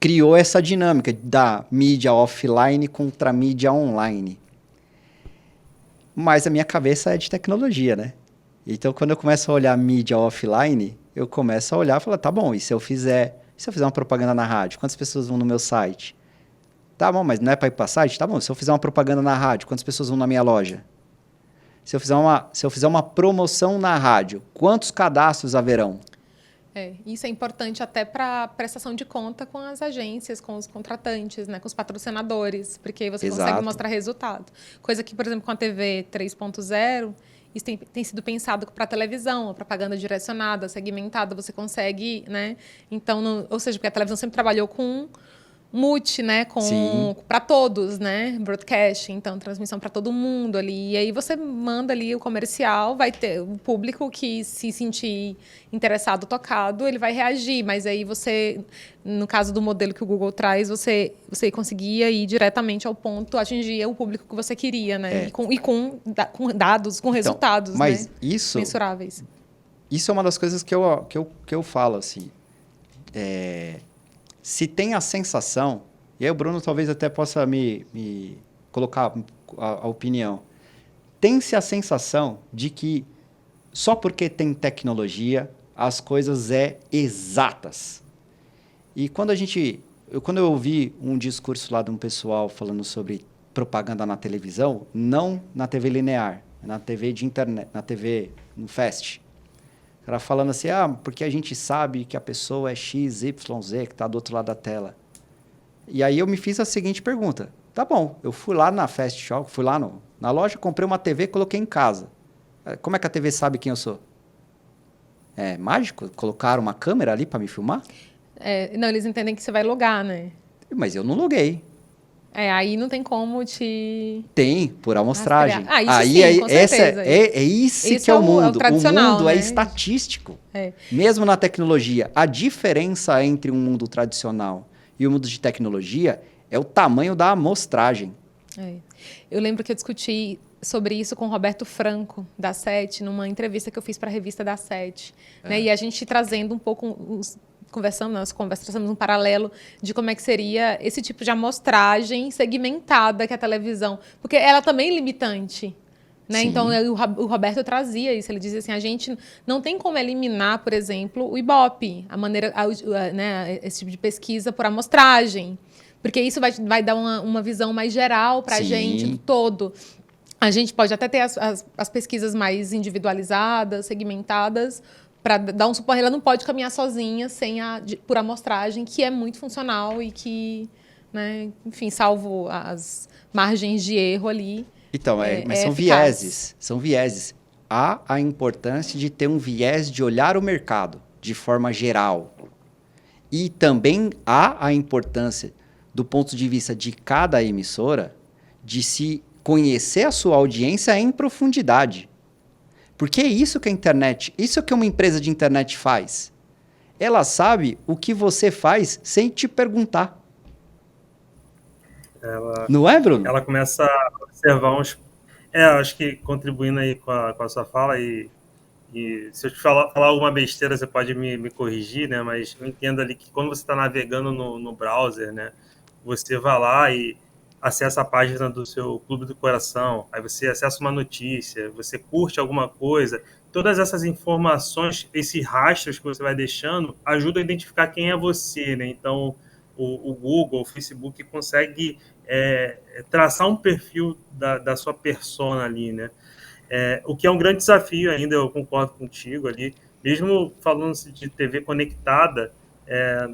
criou essa dinâmica da mídia offline contra a mídia online. Mas a minha cabeça é de tecnologia, né? Então, quando eu começo a olhar mídia offline, eu começo a olhar e falar, tá bom, e se eu fizer uma propaganda na rádio, quantas pessoas vão no meu site? Tá bom, mas não é para ir para site? Tá bom, se eu fizer uma propaganda na rádio, quantas pessoas vão na minha loja? Se eu fizer uma promoção na rádio, quantos cadastros haverão? Isso é importante até para prestação de conta com as agências, com os contratantes, né, com os patrocinadores, porque aí você consegue mostrar resultado. Coisa que, por exemplo, com a TV 3.0, isso tem sido pensado para televisão, a propaganda direcionada, segmentada, você consegue, né? Então, ou seja, porque a televisão sempre trabalhou com multi, né, para todos, né, broadcast, então transmissão para todo mundo ali. E aí você manda ali o comercial, vai ter o público que se sentir interessado, tocado, ele vai reagir, mas aí você, no caso do modelo que o Google traz, você conseguia ir diretamente ao ponto, atingir o público que você queria, né, e com dados, com resultados, mas né, isso, mensuráveis. Isso é uma das coisas que eu falo, assim, se tem a sensação, e aí o Bruno talvez até possa me colocar a opinião, tem-se a sensação de que só porque tem tecnologia, as coisas exatas. E quando eu ouvi um discurso lá de um pessoal falando sobre propaganda na televisão, não na TV linear, na TV de internet, na TV no Fast, o cara falando assim, porque a gente sabe que a pessoa é XYZ, que está do outro lado da tela. E aí eu me fiz a seguinte pergunta. Tá bom, eu fui lá na Fast Shop, fui lá na loja, comprei uma TV e coloquei em casa. Como é que a TV sabe quem eu sou? É mágico? Colocaram uma câmera ali para me filmar? Não, eles entendem que você vai logar, né? Mas eu não loguei. Aí não tem como te... Tem, por amostragem. Isso aí, sim, com certeza. Isso que é o mundo. O mundo né? é estatístico. Mesmo na tecnologia. A diferença entre um mundo tradicional e o mundo de tecnologia é o tamanho da amostragem. Eu lembro que eu discuti sobre isso com o Roberto Franco, da SET, numa entrevista que eu fiz para a revista da SET. Né? E a gente trazendo um pouco... Nós conversamos um paralelo de como é que seria esse tipo de amostragem segmentada que a televisão... Porque ela também é limitante. Né? Então, o Roberto trazia isso. Ele dizia assim, a gente não tem como eliminar, por exemplo, o Ibope, né, esse tipo de pesquisa por amostragem. Porque isso vai dar uma visão mais geral para a gente do todo. A gente pode até ter as pesquisas mais individualizadas, segmentadas, para dar um suporte. Ela não pode caminhar sozinha por amostragem, que é muito funcional e que, né, enfim, salvo as margens de erro ali. Então, mas são vieses. São vieses. Há a importância de ter um viés de olhar o mercado de forma geral. E também há a importância, do ponto de vista de cada emissora, de se conhecer a sua audiência em profundidade. Porque é isso que a internet, isso que uma empresa de internet faz. Ela sabe o que você faz sem te perguntar. Não é, Bruno? Ela começa a observar uns... acho que contribuindo aí com a sua fala, e se eu te falar alguma besteira, você pode me corrigir, né? Mas eu entendo ali que quando você está navegando no browser, né? Você vai lá e acessa a página do seu Clube do Coração, aí você acessa uma notícia, você curte alguma coisa, todas essas informações, esses rastros que você vai deixando, ajudam a identificar quem é você, né? Então, o Google, o Facebook consegue traçar um perfil da sua persona ali, né? O que é um grande desafio ainda, eu concordo contigo ali, mesmo falando de TV conectada,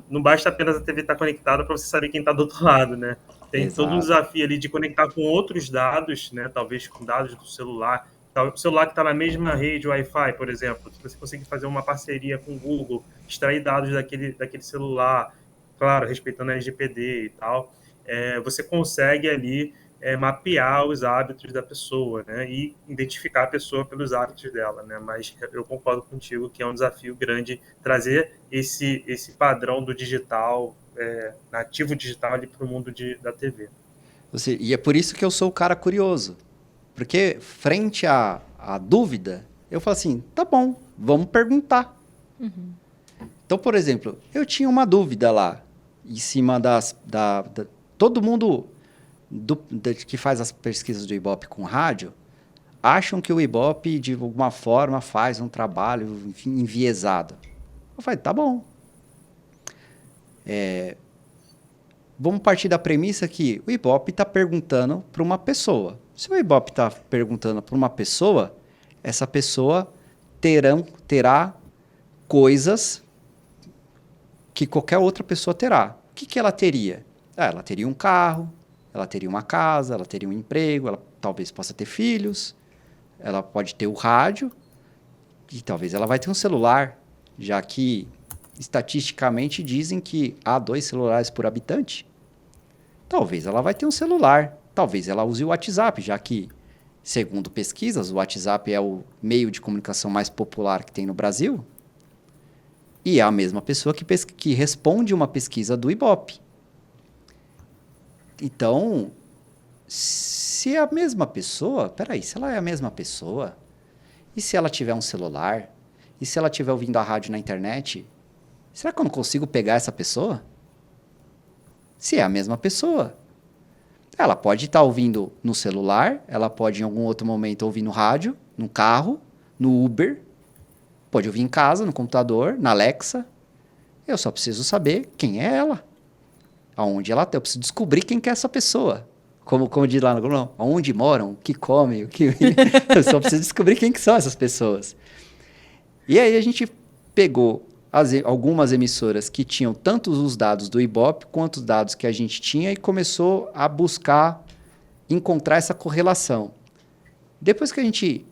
não basta apenas a TV estar conectada para você saber quem está do outro lado, né? Tem todo um desafio ali de conectar com outros dados, né? Talvez com dados do celular. O celular que está na mesma rede Wi-Fi, por exemplo, se você conseguir fazer uma parceria com o Google, extrair dados daquele celular, claro, respeitando a LGPD e tal, você consegue ali mapear os hábitos da pessoa, né? E identificar a pessoa pelos hábitos dela, né? Mas eu concordo contigo que é um desafio grande trazer esse padrão do digital, nativo digital ali para o mundo da TV. E é por isso que eu sou o cara curioso. Porque frente à dúvida, eu falo assim, tá bom, vamos perguntar. Uhum. Então, por exemplo, eu tinha uma dúvida lá, em cima todo mundo que faz as pesquisas do Ibope com rádio, acham que o Ibope, de alguma forma, faz um trabalho, enfim, enviesado. Eu falei, tá bom. Vamos partir da premissa que o Ibope está perguntando para uma pessoa. Se o Ibope está perguntando para uma pessoa, essa pessoa terá coisas que qualquer outra pessoa terá. O que ela teria? Ela teria um carro, ela teria uma casa, ela teria um emprego, ela talvez possa ter filhos, ela pode ter o rádio e talvez ela vai ter um celular, já que estatisticamente dizem que há 2 celulares por habitante. Talvez ela vai ter um celular, talvez ela use o WhatsApp, já que, segundo pesquisas, o WhatsApp é o meio de comunicação mais popular que tem no Brasil. E é a mesma pessoa que responde uma pesquisa do Ibope. Então, se é a mesma pessoa, se ela é a mesma pessoa, e se ela tiver um celular, e se ela estiver ouvindo a rádio na internet, será que eu não consigo pegar essa pessoa? Se é a mesma pessoa. Ela pode estar ouvindo no celular, ela pode em algum outro momento ouvir no rádio, no carro, no Uber, pode ouvir em casa, no computador, na Alexa. Eu só preciso saber quem é ela. Aonde ela está. Eu preciso descobrir quem que é essa pessoa. Como diz lá no Google, aonde moram, o que comem, o que... Eu só preciso descobrir quem que são essas pessoas. E aí a gente pegou algumas emissoras que tinham tanto os dados do Ibope quanto os dados que a gente tinha e começou a buscar encontrar essa correlação. Depois que a gente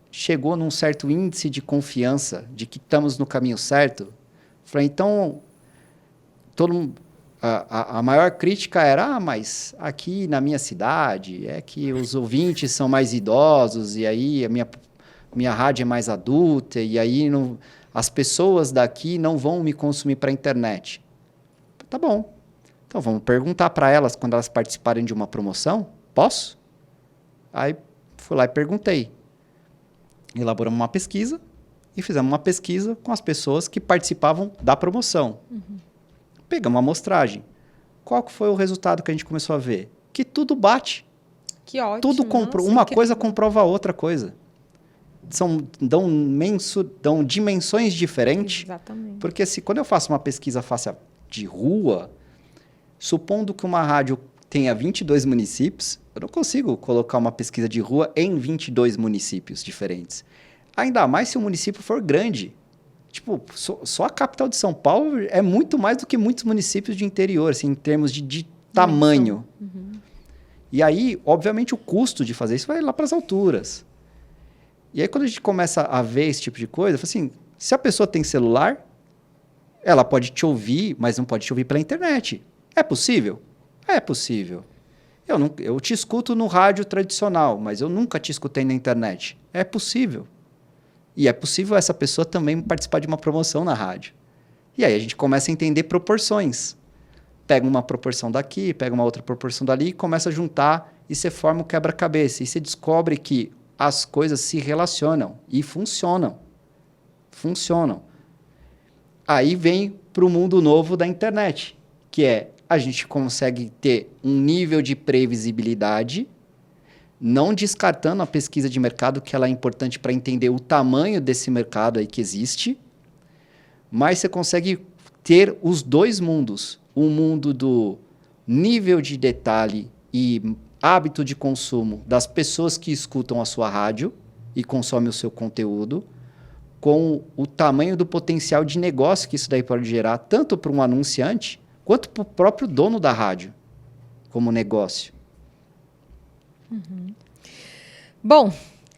chegou num certo índice de confiança de que estamos no caminho certo, falei, então, a maior crítica era, mas aqui na minha cidade é que os ouvintes são mais idosos e aí a minha rádio é mais adulta e aí as pessoas daqui não vão me consumir para a internet. Tá bom. Então, vamos perguntar para elas quando elas participarem de uma promoção. Posso? Aí, fui lá e perguntei. Elaboramos uma pesquisa e fizemos uma pesquisa com as pessoas que participavam da promoção. Uhum. Pegamos uma amostragem. Qual que foi o resultado que a gente começou a ver? Que tudo bate. Que ótimo. Tudo uma coisa comprova a outra coisa. Dão dimensões diferentes. Exatamente. Porque quando eu faço uma pesquisa de rua, supondo que uma rádio tenha 22 municípios, eu não consigo colocar uma pesquisa de rua em 22 municípios diferentes. Ainda mais se o município for grande. Tipo, só a capital de São Paulo é muito mais do que muitos municípios de interior, assim, em termos de tamanho. Uhum. E aí, obviamente, o custo de fazer isso vai lá para as alturas. E aí, quando a gente começa a ver esse tipo de coisa, eu falo assim, se a pessoa tem celular, ela pode te ouvir, mas não pode te ouvir pela internet. É possível? É possível. Eu te escuto no rádio tradicional, mas eu nunca te escutei na internet. É possível. E é possível essa pessoa também participar de uma promoção na rádio. E aí a gente começa a entender proporções. Pega uma proporção daqui, pega uma outra proporção dali, começa a juntar e você forma um quebra-cabeça. E você descobre que as coisas se relacionam e funcionam. Funcionam. Aí vem para o mundo novo da internet, que é a gente consegue ter um nível de previsibilidade, não descartando a pesquisa de mercado, que ela é importante para entender o tamanho desse mercado aí que existe, mas você consegue ter os dois mundos. O mundo do nível de detalhe e hábito de consumo das pessoas que escutam a sua rádio e consomem o seu conteúdo, com o tamanho do potencial de negócio que isso daí pode gerar, tanto para um anunciante, quanto para o próprio dono da rádio, como negócio. Uhum. Bom,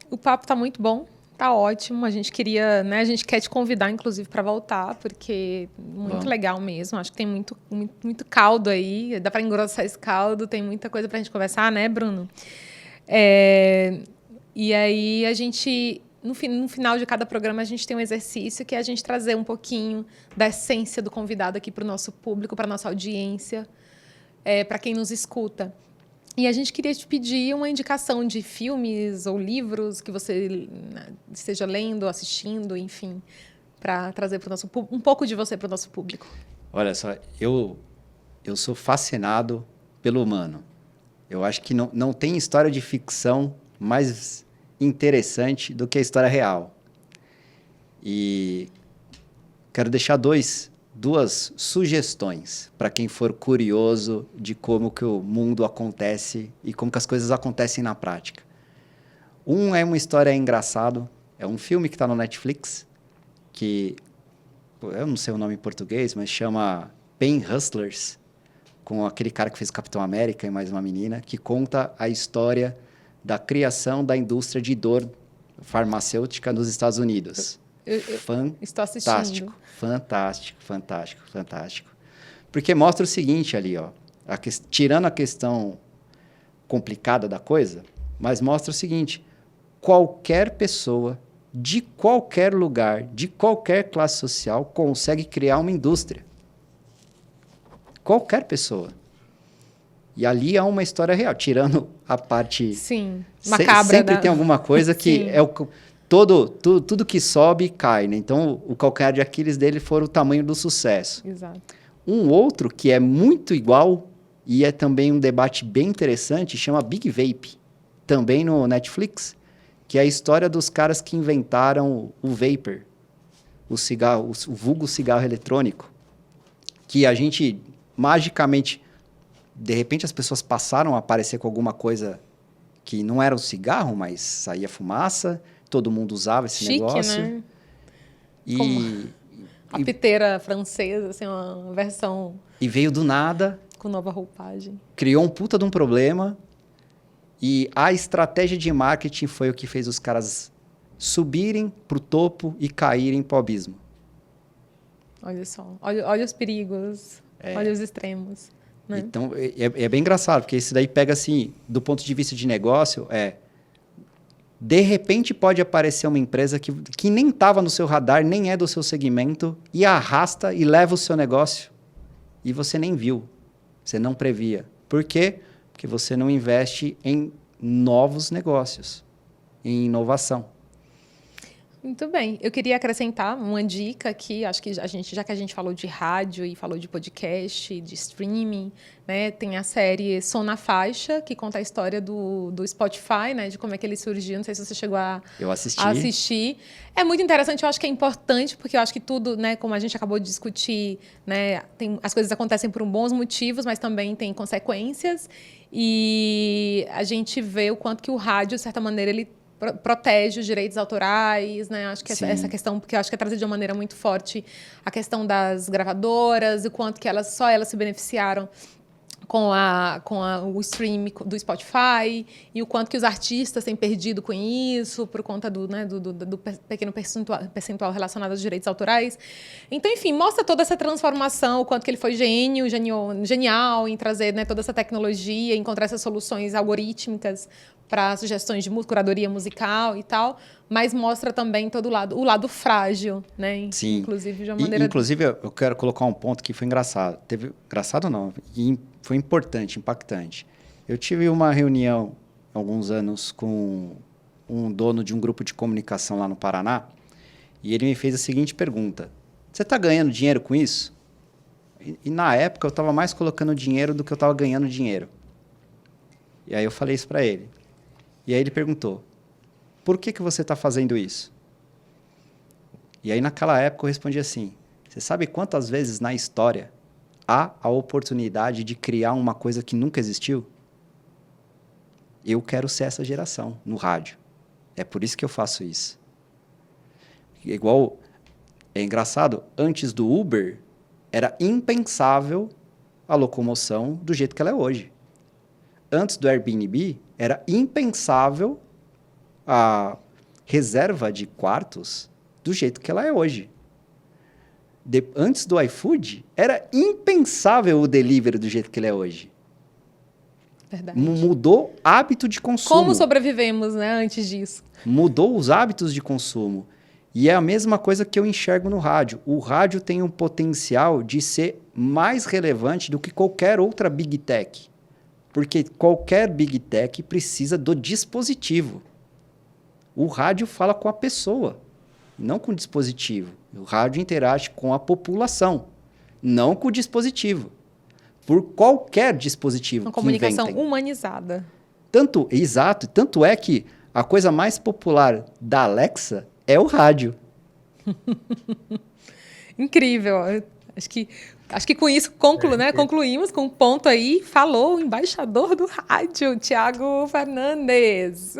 o papo está muito bom, está ótimo. A gente quer te convidar, inclusive, para voltar, porque muito legal mesmo. Acho que tem muito caldo aí, dá para engrossar esse caldo, tem muita coisa para a gente conversar, né, Bruno? E aí a gente, no final de cada programa, a gente tem um exercício que é a gente trazer um pouquinho da essência do convidado aqui para o nosso público, para a nossa audiência, para quem nos escuta. E a gente queria te pedir uma indicação de filmes ou livros que você esteja lendo, assistindo, enfim, para trazer um pouco de você para o nosso público. Olha só, eu sou fascinado pelo humano. Eu acho que não tem história de ficção mais interessante do que a história real. E quero deixar duas sugestões para quem for curioso de como que o mundo acontece e como que as coisas acontecem na prática. Um é uma história engraçada, é um filme que está no Netflix, que eu não sei o nome em português, mas chama Pen Hustlers, com aquele cara que fez Capitão América e mais uma menina, que conta a história da criação da indústria de dor farmacêutica nos Estados Unidos. Estou assistindo. Fantástico. Porque mostra o seguinte ali, ó, tirando a questão complicada da coisa, mas mostra o seguinte: qualquer pessoa, de qualquer lugar, de qualquer classe social, consegue criar uma indústria. Qualquer pessoa. E ali há uma história real, tirando a parte... Sim, macabra. Sempre tem alguma coisa que é tudo que sobe cai, né? Então, o calcanhar de Aquiles dele foi o tamanho do sucesso. Exato. Um outro que é muito igual e é também um debate bem interessante, chama Big Vape, também no Netflix, que é a história dos caras que inventaram o vapor, o cigarro, o vulgo cigarro eletrônico, que a gente magicamente, de repente as pessoas passaram a aparecer com alguma coisa que não era um cigarro, mas saía fumaça. Todo mundo usava esse negócio. Né? A piteira francesa, assim, uma versão... E veio do nada. Com nova roupagem. Criou um puta de um problema. E a estratégia de marketing foi o que fez os caras subirem pro topo e caírem pro abismo. Olha só. Olha os perigos. Olha os extremos. Né? Então, é bem engraçado, porque isso daí pega, assim, do ponto de vista de negócio, de repente pode aparecer uma empresa que nem estava no seu radar, nem é do seu segmento, e arrasta e leva o seu negócio. E você nem viu. Você não previa. Por quê? Porque você não investe em novos negócios, em inovação. Muito bem. Eu queria acrescentar uma dica aqui. Acho que já que a gente falou de rádio e falou de podcast, de streaming, né, tem a série Som na Faixa, que conta a história do Spotify, né, de como é que ele surgiu. Não sei se você chegou a assistir. É muito interessante. Eu acho que é importante, porque eu acho que tudo, né, como a gente acabou de discutir, né, as coisas acontecem por bons motivos, mas também tem consequências. E a gente vê o quanto que o rádio, de certa maneira, ele protege os direitos autorais, né? Acho que essa questão, porque eu acho que é trazida de uma maneira muito forte a questão das gravadoras, o quanto que elas se beneficiaram com o stream do Spotify e o quanto que os artistas têm perdido com isso por conta do pequeno percentual relacionado aos direitos autorais. Então, enfim, mostra toda essa transformação, o quanto que ele foi genial em trazer, né, toda essa tecnologia, encontrar essas soluções algorítmicas para sugestões de curadoria musical e tal, mas mostra também todo o lado frágil, né? Sim. Inclusive, de uma maneira... Inclusive, eu quero colocar um ponto que foi engraçado. Engraçado não, foi importante, impactante. Eu tive uma reunião há alguns anos com um dono de um grupo de comunicação lá no Paraná, e ele me fez a seguinte pergunta: você está ganhando dinheiro com isso? E na época eu estava mais colocando dinheiro do que eu estava ganhando dinheiro. E aí eu falei isso para ele. E aí ele perguntou: por que você está fazendo isso? E aí naquela época eu respondi assim: você sabe quantas vezes na história há a oportunidade de criar uma coisa que nunca existiu? Eu quero ser essa geração no rádio. É por isso que eu faço isso. Igual, é engraçado, antes do Uber, era impensável a locomoção do jeito que ela é hoje. Antes do Airbnb, era impensável a reserva de quartos do jeito que ela é hoje. Antes do iFood, era impensável o delivery do jeito que ele é hoje. Verdade. Mudou hábito de consumo. Como sobrevivemos, né, antes disso? Mudou os hábitos de consumo. E é a mesma coisa que eu enxergo no rádio. O rádio tem um potencial de ser mais relevante do que qualquer outra Big Tech. Porque qualquer Big Tech precisa do dispositivo. O rádio fala com a pessoa, não com o dispositivo. O rádio interage com a população, não com o dispositivo. Por qualquer dispositivo uma que comunicação inventem. Humanizada. Exato. Tanto é que a coisa mais popular da Alexa é o rádio. Incrível. Acho que com isso concluímos com um ponto aí. Falou o embaixador do rádio, Thiago Fernandes.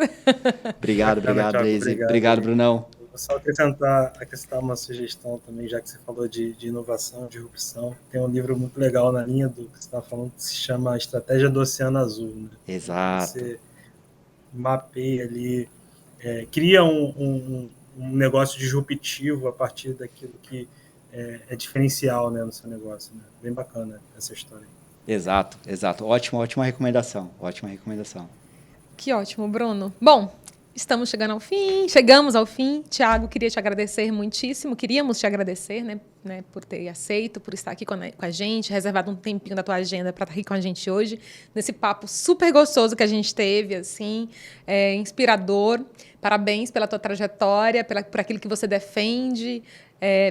Obrigado, Leise. Obrigado, Brunão. Vou só acrescentar uma sugestão também, já que você falou de inovação, de disrupção. Tem um livro muito legal na linha do que você estava falando, que se chama Estratégia do Oceano Azul. Né? Exato. Você mapeia ali, cria um negócio disruptivo a partir daquilo que é diferencial, né, no seu negócio. Né? Bem bacana essa história. Exato. Ótima recomendação. Que ótimo, Bruno. Bom, chegamos ao fim. Thiago, queríamos te agradecer, né, por ter aceito, por estar aqui com a gente, reservado um tempinho da tua agenda para estar aqui com a gente hoje, nesse papo super gostoso que a gente teve, assim, inspirador. Parabéns pela tua trajetória, por aquilo que você defende,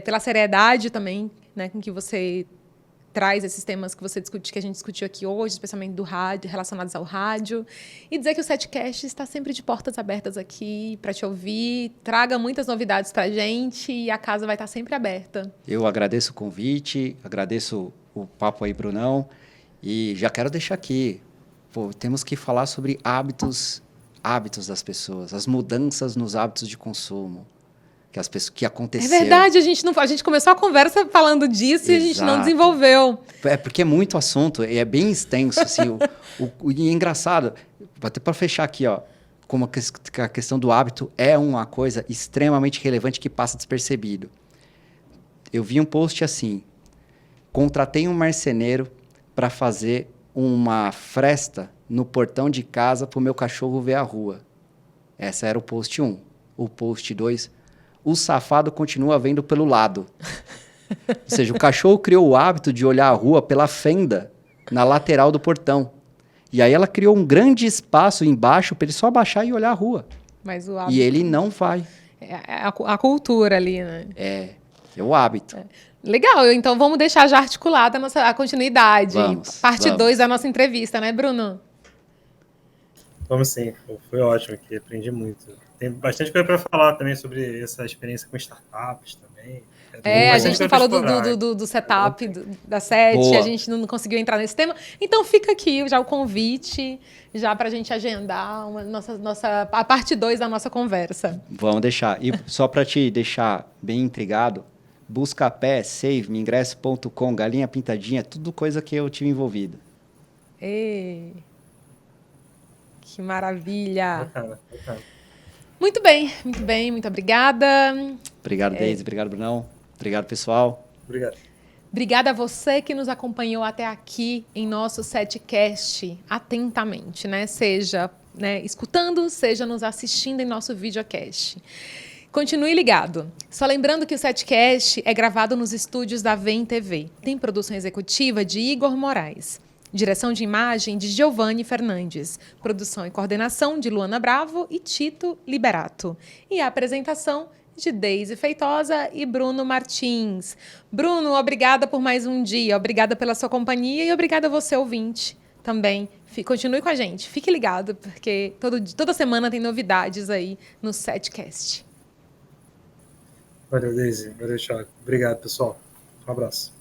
pela seriedade também, né, com que você traz esses temas que a gente discutiu aqui hoje, especialmente do rádio, relacionados ao rádio, e dizer que o Setcast está sempre de portas abertas aqui para te ouvir, traga muitas novidades para a gente e a casa vai estar sempre aberta. Eu agradeço o convite, agradeço o papo aí, Brunão, e já quero deixar aqui, temos que falar sobre hábitos das pessoas, as mudanças nos hábitos de consumo. Que aconteceu. É verdade, a gente começou a conversa falando disso. Exato. E a gente não desenvolveu. É porque é muito assunto, é bem extenso. Assim, e é engraçado, até para fechar aqui, ó, como a questão do hábito é uma coisa extremamente relevante que passa despercebido. Eu vi um post assim: contratei um marceneiro para fazer uma fresta no portão de casa para o meu cachorro ver a rua. Essa era o post 1. O post 2... o safado continua vendo pelo lado. Ou seja, o cachorro criou o hábito de olhar a rua pela fenda na lateral do portão. E aí ela criou um grande espaço embaixo para ele só baixar e olhar a rua. Mas o hábito... E ele não vai. a cultura ali, né? É o hábito. Legal, então vamos deixar já articulada a continuidade. Parte 2 da nossa entrevista, né, Bruno? Vamos sim, foi ótimo aqui, aprendi muito. Tem bastante coisa para falar também sobre essa experiência com startups também. A gente não falou do setup da SET, a gente não conseguiu entrar nesse tema. Então fica aqui já o convite, já para a gente agendar a parte 2 da nossa conversa. Vamos deixar. E só para te deixar bem intrigado, Buscapé, Save, Ingresso.com, Galinha Pintadinha, tudo coisa que eu tive envolvido. Que maravilha! Bacana. Muito bem, muito obrigada. Obrigado, Deise, obrigado, Brunão. Obrigado, pessoal. Obrigado. Obrigada a você que nos acompanhou até aqui em nosso setcast atentamente, né? Seja escutando, seja nos assistindo em nosso videocast. Continue ligado. Só lembrando que o setcast é gravado nos estúdios da VEM TV. Tem produção executiva de Igor Moraes. Direção de imagem de Giovanni Fernandes. Produção e coordenação de Luana Bravo e Tito Liberato. E a apresentação de Deise Feitosa e Bruno Martins. Bruno, obrigada por mais um dia. Obrigada pela sua companhia e obrigada a você, ouvinte, também. Continue com a gente. Fique ligado, porque toda semana tem novidades aí no setcast. Valeu, Deise. Valeu, Thiago. Obrigado, pessoal. Um abraço.